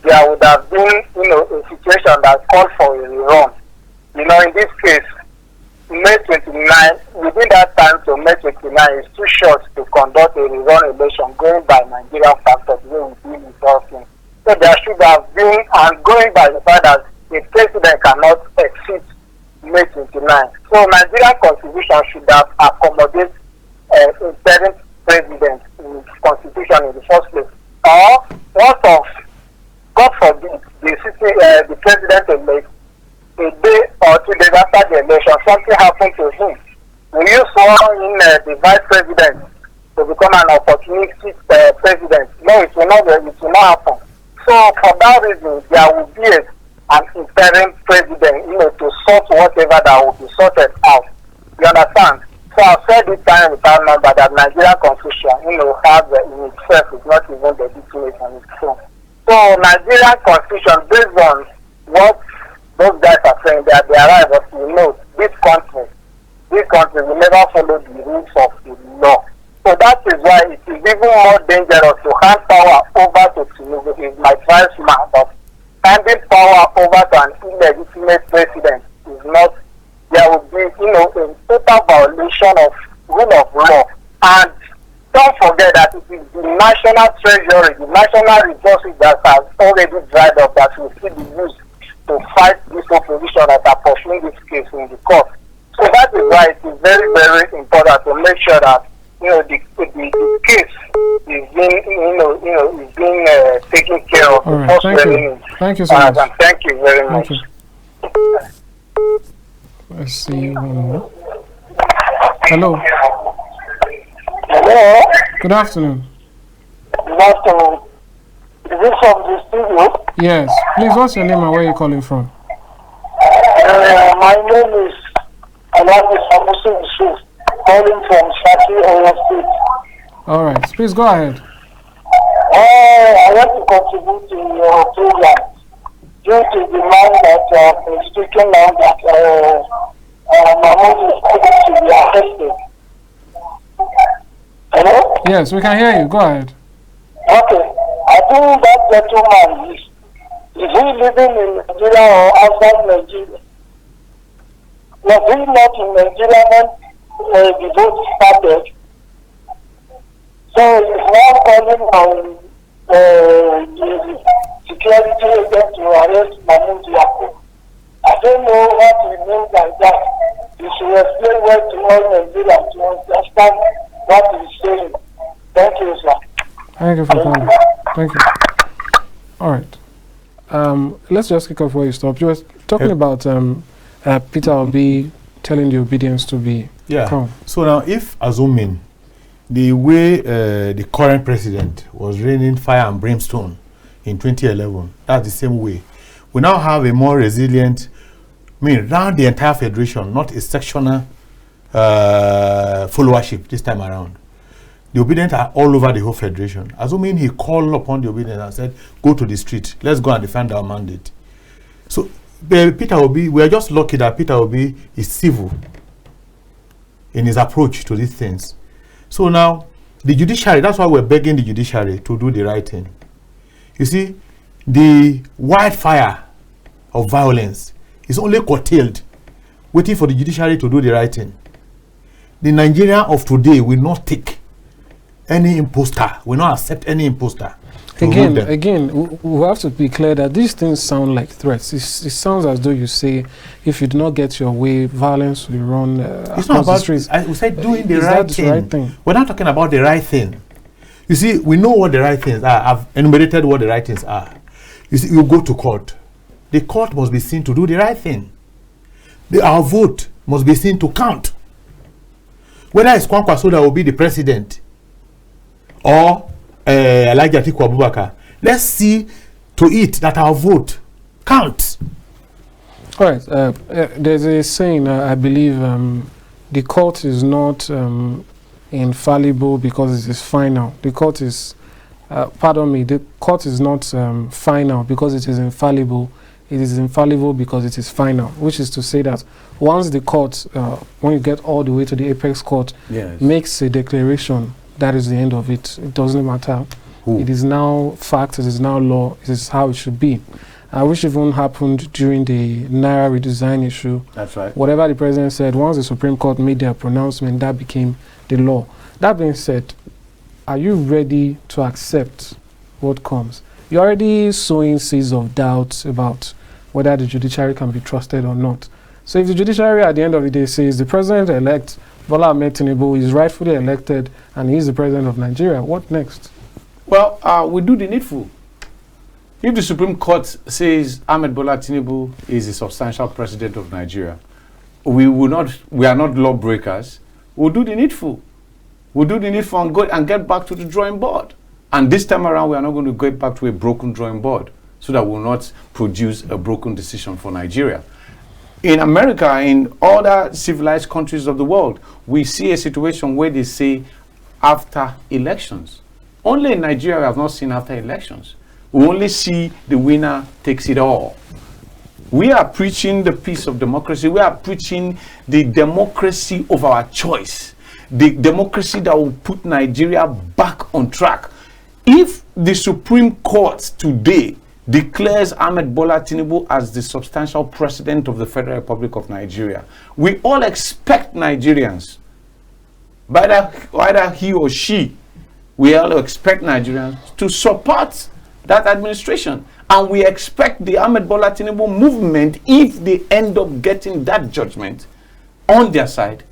there would have been, a situation that called for a rerun. In this case, May 29, within that time to May 29 is too short to conduct a rerun election going by Nigerian factors the way we deal with all things. So there should have been, and going by the fact that the president cannot exceed May 29. So Nigerian constitution should have accommodated interim president in its constitution in the first place. Or what of, God forbid, the president elect, a day or 2 days after the election, something happened to him. Will you swear in the vice president to become an opportunistic president? No, it will not happen. So for that reason, there will be an interim president, to sort whatever that will be sorted out. You understand? So I've said this time without number that Nigerian constitution, has in itself is not even legitimate on its own. So Nigerian constitution, based on what those guys are saying, that they arrive at, this country will never follow the rules of the law. So that is why it is even more dangerous to hand power over to Tinubu. Is my tribesman, but handing power over to an illegitimate president is not. There will be, a total violation of rule of law. And don't forget that it is the national treasury, the national resources that have already dried up that will still be used to fight this opposition that are pursuing this case in the court. So that is why it is very, very important to make sure that the case is being taken care of. All right, thank you so much. Thank you very much. Let's see one more. Hello. Hello. Good afternoon. Good afternoon. Is this from the studio? Yes. Please, what's your name and where are you calling from? My name is Alhaji Samusi Yusuf, calling from Shaki, Oyo State. All right. Please go ahead. I want to contribute to your program due to the man that has been speaking now that Mahmoud is going to be arrested. Hello? Yes, we can hear you. Go ahead. Okay. I think that gentleman is he living in Nigeria or outside Nigeria? Was he not in Nigeria when the vote started? So he's now calling on the security agent to arrest Mahmoud Yakub. I don't know what he means by that. He should explain well to all Nigerians to understand That is saying, thank you, sir. Thank you for calling. Thank you. All right. Let's just kick off where you stopped. You were talking about Peter Obi telling the obedience to be calm. So now, if assuming the way the current president was raining fire and brimstone in 2011, that's the same way. We now have a more resilient, around the entire federation, not a sectional followership this time around. The obedient are all over the whole federation. Assuming he called upon the obedient and said, go to the street, let's go and defend our mandate. So Peter Obi, we are just lucky that Peter Obi is civil in his approach to these things. So now, the judiciary, that's why we're begging the judiciary to do the right thing. You see, the wildfire of violence is only curtailed, waiting for the judiciary to do the right thing. The Nigeria of today will not take any imposter, will not accept any imposter. Again, we have to be clear that these things sound like threats. It sounds as though you say, if you do not get your way, violence will run it's not about, we said doing the right thing. We're not talking about the right thing. You see, we know what the right things are. I've enumerated what the right things are. You see, you go to court. The court must be seen to do the right thing. Our vote must be seen to count. Whether it's Kwankwaso that will be the president or Elijah Atiku Abubakar, let's see to it that our vote counts. All right. There's a saying, I believe, the court is not infallible because it is final. The court is, the court is not final because it is infallible. It is infallible because it is final, which is to say that once the court, when you get all the way to the apex court, makes a declaration, that is the end of it. It doesn't matter. It is now fact, it is now law, it is how it should be. Which even happened during the Naira redesign issue. That's right. Whatever the president said, once the Supreme Court made their pronouncement, that became the law. That being said, are you ready to accept what comes? You're already sowing seeds of doubt about whether the judiciary can be trusted or not. So if the judiciary at the end of the day says the president-elect Bola Ahmed Tinubu is rightfully elected and he is the president of Nigeria, what next? Well, we do the needful. If the Supreme Court says Ahmed Bola Tinubu is a substantial president of Nigeria, we are not lawbreakers. We'll do the needful. We'll do the needful and go and get back to the drawing board. And this time around, we are not going to go back to a broken drawing board so that we'll not produce a broken decision for Nigeria. In America, in other civilized countries of the world, we see a situation where they say after elections. Only in Nigeria we have not seen after elections. We only see the winner takes it all. We are preaching the peace of democracy. We are preaching the democracy of our choice. The democracy that will put Nigeria back on track. If the Supreme Court today declares Ahmed Bola Tinubu as the substantial president of the Federal Republic of Nigeria, we all expect Nigerians, either he or she, we all expect Nigerians to support that administration. And we expect the Ahmed Bola Tinubu movement, if they end up getting that judgment on their side,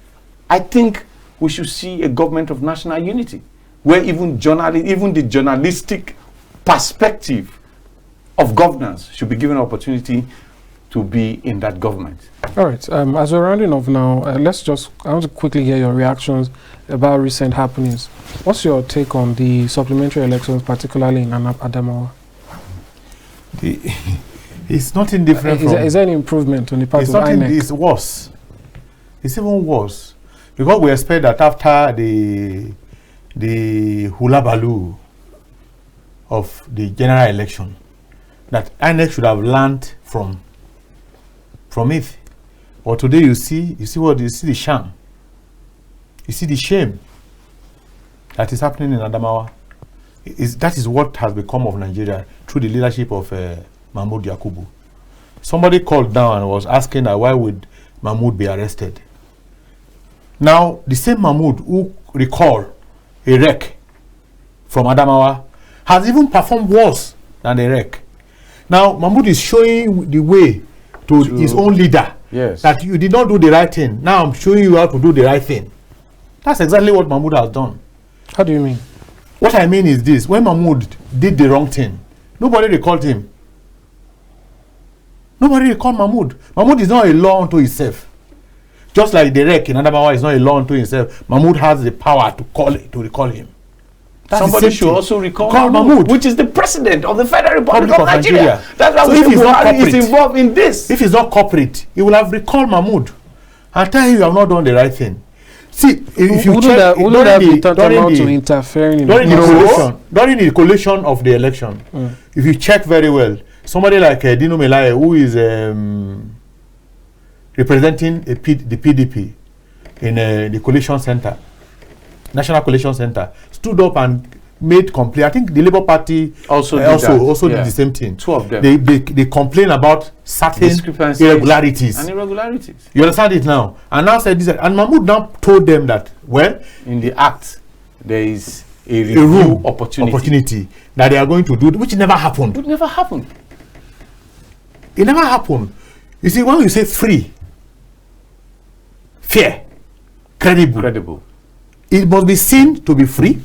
I think we should see a government of national unity, where even the journalistic perspective of governance should be given opportunity to be in that government. All right. As we're rounding off now, I want to quickly get your reactions about recent happenings. What's your take on the supplementary elections, particularly in Adamawa? It's nothing different. Is there any improvement on the part of INEC? It's worse. It's even worse. Because we expect that after the hula baloo of the general election, that INEC should have learned from it. Or today you see the sham. You see the shame that is happening in Adamawa. That is what has become of Nigeria through the leadership of Mahmoud Yakubu. Somebody called down and was asking why would Mahmoud be arrested. Now, the same Mahmoud who recalled a wreck from Adamawa has even performed worse than the wreck. Now, Mahmoud is showing the way to his own leader. Yes. That you did not do the right thing. Now I'm showing you how to do the right thing. That's exactly what Mahmoud has done. How do you mean? What I mean is this: when Mahmoud did the wrong thing, nobody recalled him. Nobody recalled Mahmoud. Mahmoud is not a law unto himself. Just like the wreck in Adamawa is not a law unto himself, Mahmoud has the power to recall him. That's somebody should also recall Mahmoud, which is the president of the Federal Republic of Nigeria. That's why if Buhari is involved in this. If he's not corporate, he will have recalled Mahmoud and tell him you have not done the right thing. See, if you check during the collation of the election, if you check very well, somebody like Dino Melaye, who is representing the PDP in the collation center, National Collation Center, stood up and made complaint. I think the Labour Party also did the same thing. Two of them. They complain about certain irregularities. You understand it now? And now said this, and Mahmoud now told them that, well, in the act there is a review opportunity that they are going to do, which never happened. It never happened. It never happened. You see, when you say free, fair, credible, it must be seen to be free.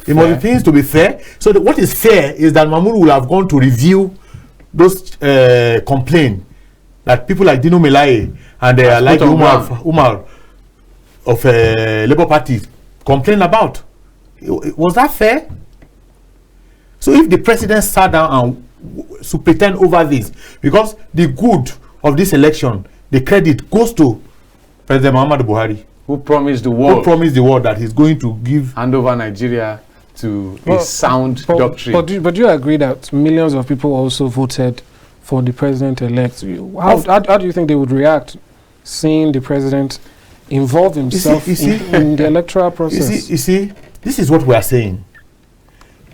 It must be seen to be fair. So what is fair is that Mahmoud will have gone to review those complaints that people like Dino Melaye and like Umar of Labour Party complain about. Was that fair? So if the president sat down and to pretend over this, because the good of this election, the credit goes to President Muhammadu Buhari, who promised the world that he's going to hand over Nigeria to a sound doctrine. But do you agree that millions of people also voted for the president-elect? How do you think they would react seeing the president involve himself in the electoral process? You see, this is what we are saying.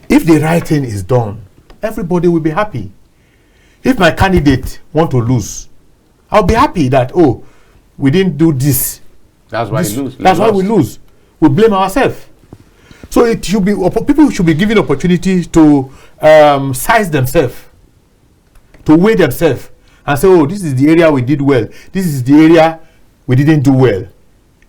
If the right thing is done, everybody will be happy. If my candidate want to lose, I'll be happy that, oh, we didn't do this. That's why we lose. That's why we lose. We blame ourselves. So it should be, people should be given opportunity to size themselves, to weigh themselves, and say, oh, this is the area we did well. This is the area we didn't do well.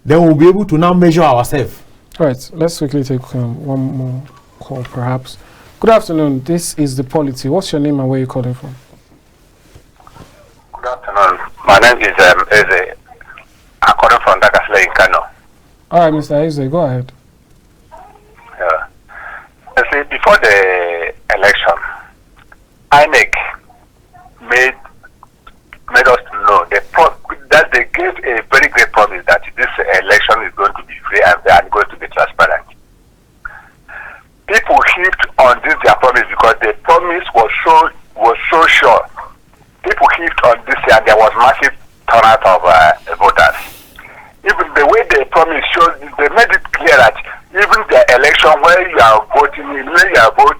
Then we'll be able to now measure ourselves. All right, let's quickly take one more call, perhaps. Good afternoon. This is the POLITY. What's your name and where are you calling from? Good afternoon. My name is Eze. I'm calling from Dakasle in Kano. All right, Mr. Eze, go ahead. You see, before the election, INEC made us know that they gave a very great promise that this election is going to be free and fair and going to be transparent. People heaped on this their promise because the promise was so sure. People heaped on this and there was massive turnout of voters. Even the way the promise showed, they made it clear that even the election where you are voting, when you are vote,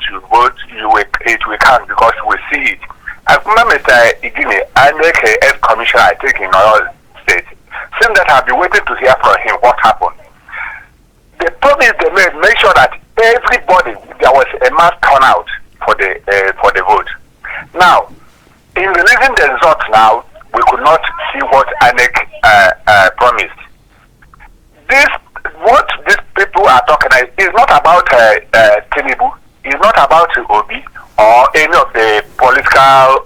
it will count because we see it. I remember Mr. Igini, INEC ex-commissioner, I think in all states, saying that I've been waiting to hear from him what happened. The promise they made sure that everybody, there was a mass turnout for the vote. Now, in releasing the results now, we could not see what INEC promised. What these people are talking about is not about Tinubu, it's not about Obi or any of the political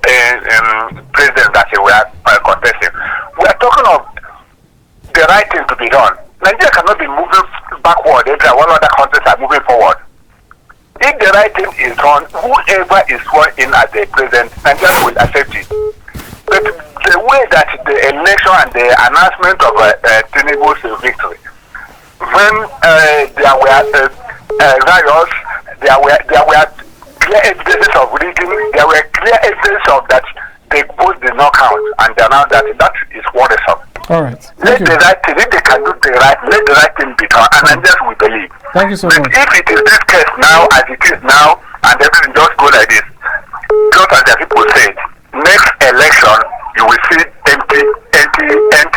presidents that we are contesting. We are talking of the right thing to be done. Nigeria cannot be moving backward while other countries are moving forward. If the right thing is done, whoever is sworn in as the president, Nigeria will accept it. But the way that the election and the announcement of Tinubu's victory, when there were riots, there were clear evidences of rigging, there were clear evidences of that they both did not count, and now that is worrisome. All right. Let the right thing, if they can do the right, let the right thing be done, and then just we believe. Thank you so but much. If it is this case now, as it is now, and everything just go like this, just as the people said, next election you will see empty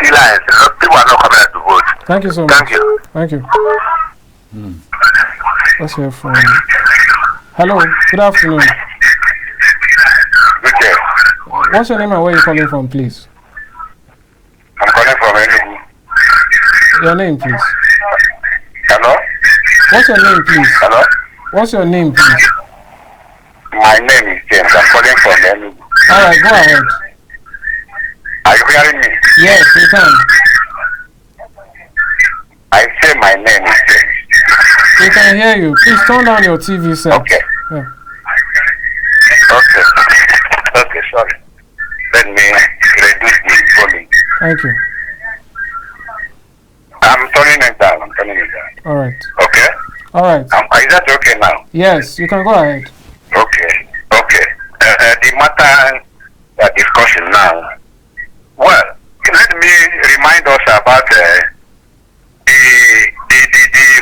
lines. People are not coming out to vote. Thank you so much. Thank you. Thank you. Let's hear from. Hello. Good afternoon. Good day. What's your name and where are you calling from, please? I'm calling from Enugu. Your name, please. What's your name, please? Hello? What's your name, please? My name is James. I'm calling from Enugu. All right, go ahead. Are you hearing me? Yes, you can. I say my name is James. We can hear you. Please turn down your TV set. Okay. Yeah. Okay. Okay, sorry. Let me reduce the volume. Thank you. I'm turning it down. I'm turning it down. All right. Okay? All right. Is that okay now? Yes, you can go ahead. Okay. Okay. The matter discussion now. Well, let me remind us about the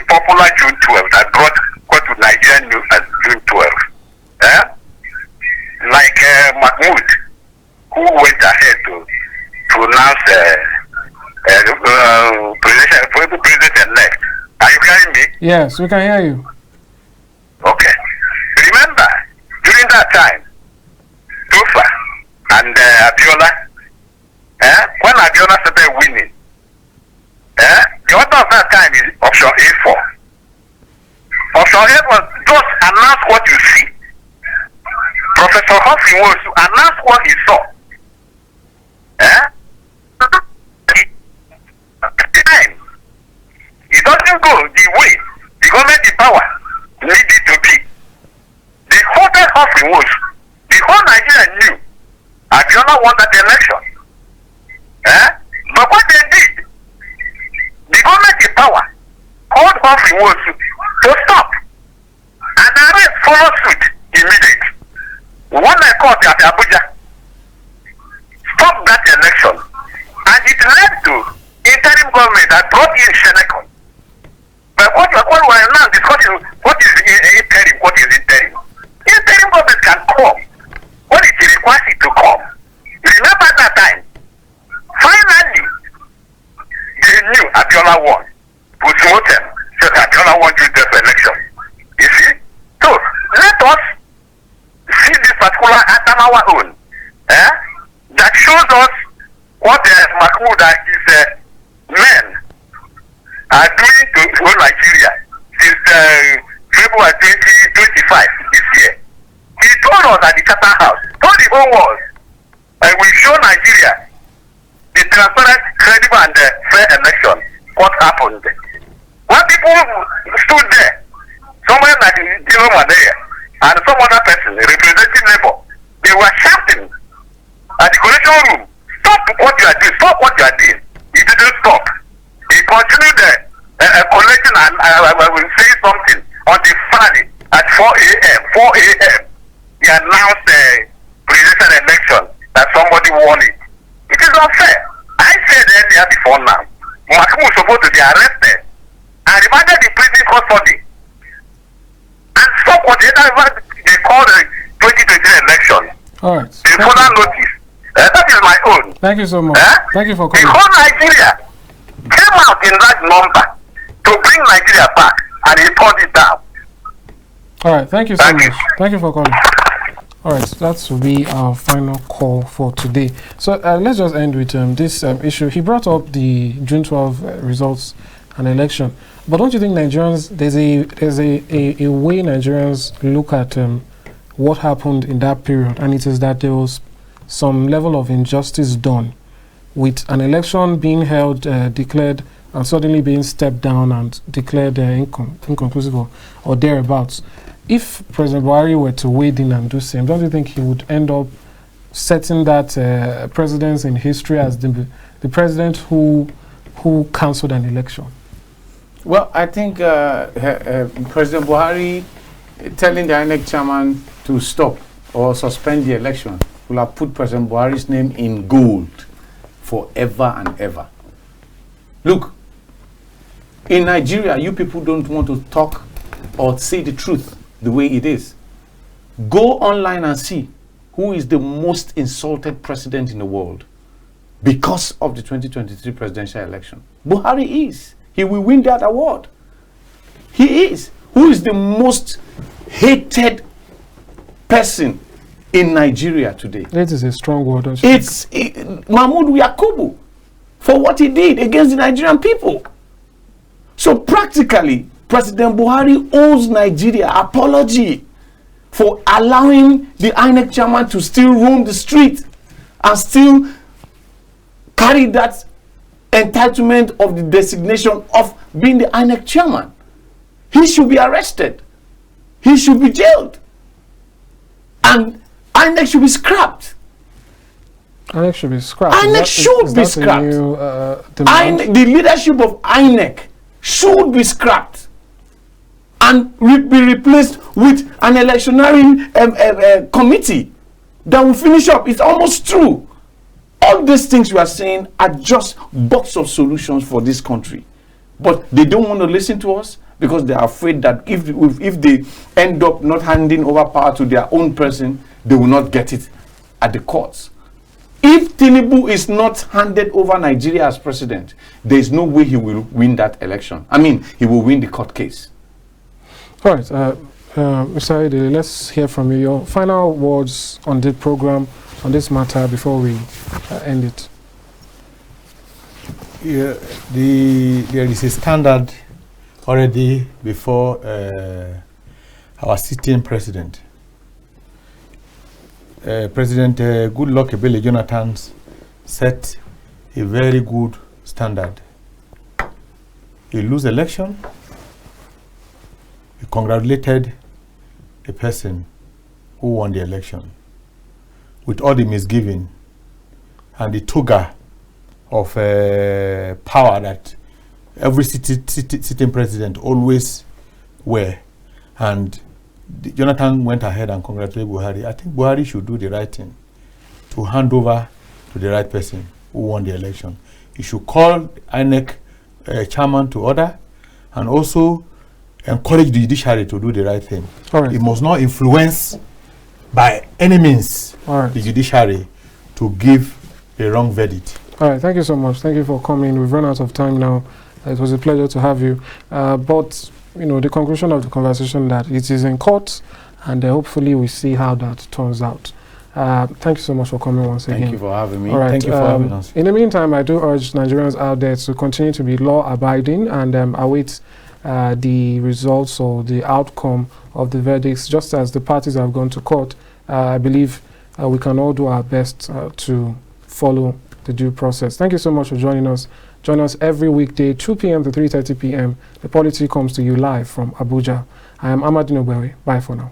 popular June 12 that brought to Nigerian news as June 12. Like Mahmoud, who went ahead to announce president-elect. Are you hearing me? Yes, we can hear you. Okay. Remember, during that time, Tufa and Abiola, when Abiola started winning, the order of that time is option A4. Option A was just announce what you see. Professor Humphrey was to announce what he saw. It doesn't go the way the government in power needed to be. The whole Humphrey was, the whole Nigeria knew Abiola won that election. But what they did, the government in power called Humphrey was to stop. And the rest followed suit immediately. When I called at Abuja, stopped that election, and it led to interim government that brought in Senecon. But what we're now discussing, what is interim, what is interim? Interim government can come when it requires it to come. Remember that time, finally, they knew Abiola won. Postmortem said Abiola won due to the election. You see? So, let us see this particular item our own. That shows us what Mahmoud and his men are doing to whole Nigeria since February 2025 this year. He told us at the Qatar House, told the whole world, we show Nigeria the transparent, credible, and fair election. What happened? When people stood there, somewhere like Dino Madea and some other person representing Labour, they were shouting at the coalition room, stop what you are doing, stop what you are doing. He didn't stop. He continued collecting and I will say something on the Friday at 4 a.m. 4 a.m. He announced the presidential election that somebody won it. It is unfair. I said earlier before now, Mahmoud was supposed to be arrested and remanded in prison custody and stop whatever they call the 2023 election. All right. The further notice. That is my own. Thank you so much. Thank you for The calling. whole Nigeria came out in large number to bring Nigeria back, and he turned it down. All right. Thank you so Thank you. much. Thank you for calling. All right. That will be our final call for today. So let's just end with this issue. He brought up the June 12 results and election. But don't you think Nigerians, there's a way Nigerians look at what happened in that period, and it is that there was some level of injustice done with an election being held, declared, and suddenly being stepped down and declared inconclusive or thereabouts. If President Buhari were to wade in and do same, don't you think he would end up setting that precedence in history as the president who cancelled an election? Well, I think President Buhari telling the INEC chairman to stop or suspend the election will have put President Buhari's name in gold forever and ever. Look, in Nigeria, you people don't want to talk or say the truth the way it is. Go online and see who is the most insulted president in the world because of the 2023 presidential election. Buhari is. He will win that award. He is. Who is the most hated person in Nigeria today? It is a strong word. Don't you It's Mahmoud Yakubu for what he did against the Nigerian people. So practically, President Buhari owes Nigeria apology for allowing the INEC chairman to still roam the street and still carry that entitlement of the designation of being the INEC chairman. He should be arrested. He should be jailed. And INEC should be scrapped. INEC should be scrapped. INEC should be scrapped. The leadership of INEC should be scrapped and be replaced with an electionary committee that will finish up. It's almost true. All these things we are saying are just box of solutions for this country. But they don't want to listen to us because they are afraid that if they end up not handing over power to their own person, they will not get it at the courts. If Tinubu is not handed over Nigeria as president, there is no way he will win that election. I mean, he will win the court case. All right, Mr. Ide, let's hear from you. Your final words on the program, on this matter, before we end it. Yeah, there is a standard already before our sitting president. President Goodluck Ebele Jonathan set a very good standard. He lose election. He congratulated a person who won the election with all the misgiving and the toga of power that every sitting president always wear. And Jonathan went ahead and congratulated Buhari. I think Buhari should do the right thing to hand over to the right person who won the election. He should call INEC chairman to order and also encourage the judiciary to do the right thing. Right. It must not influence by any means the judiciary to give a wrong verdict. All right, thank you so much. Thank you for coming. We've run out of time now. It was a pleasure to have you. But, you know, the conclusion of the conversation that it is in court, and hopefully we see how that turns out. Thank you so much for coming once again. Thank you for having me. All right, thank you for having us. In the meantime, I do urge Nigerians out there to continue to be law-abiding and await the results or the outcome of the verdicts. Just as the parties have gone to court, I believe we can all do our best to follow the due process. Thank you so much for joining us. Join us every weekday, 2 p.m. to 3:30 p.m. The POLITY comes to you live from Abuja. I am Amadine Ogbewe. Bye for now.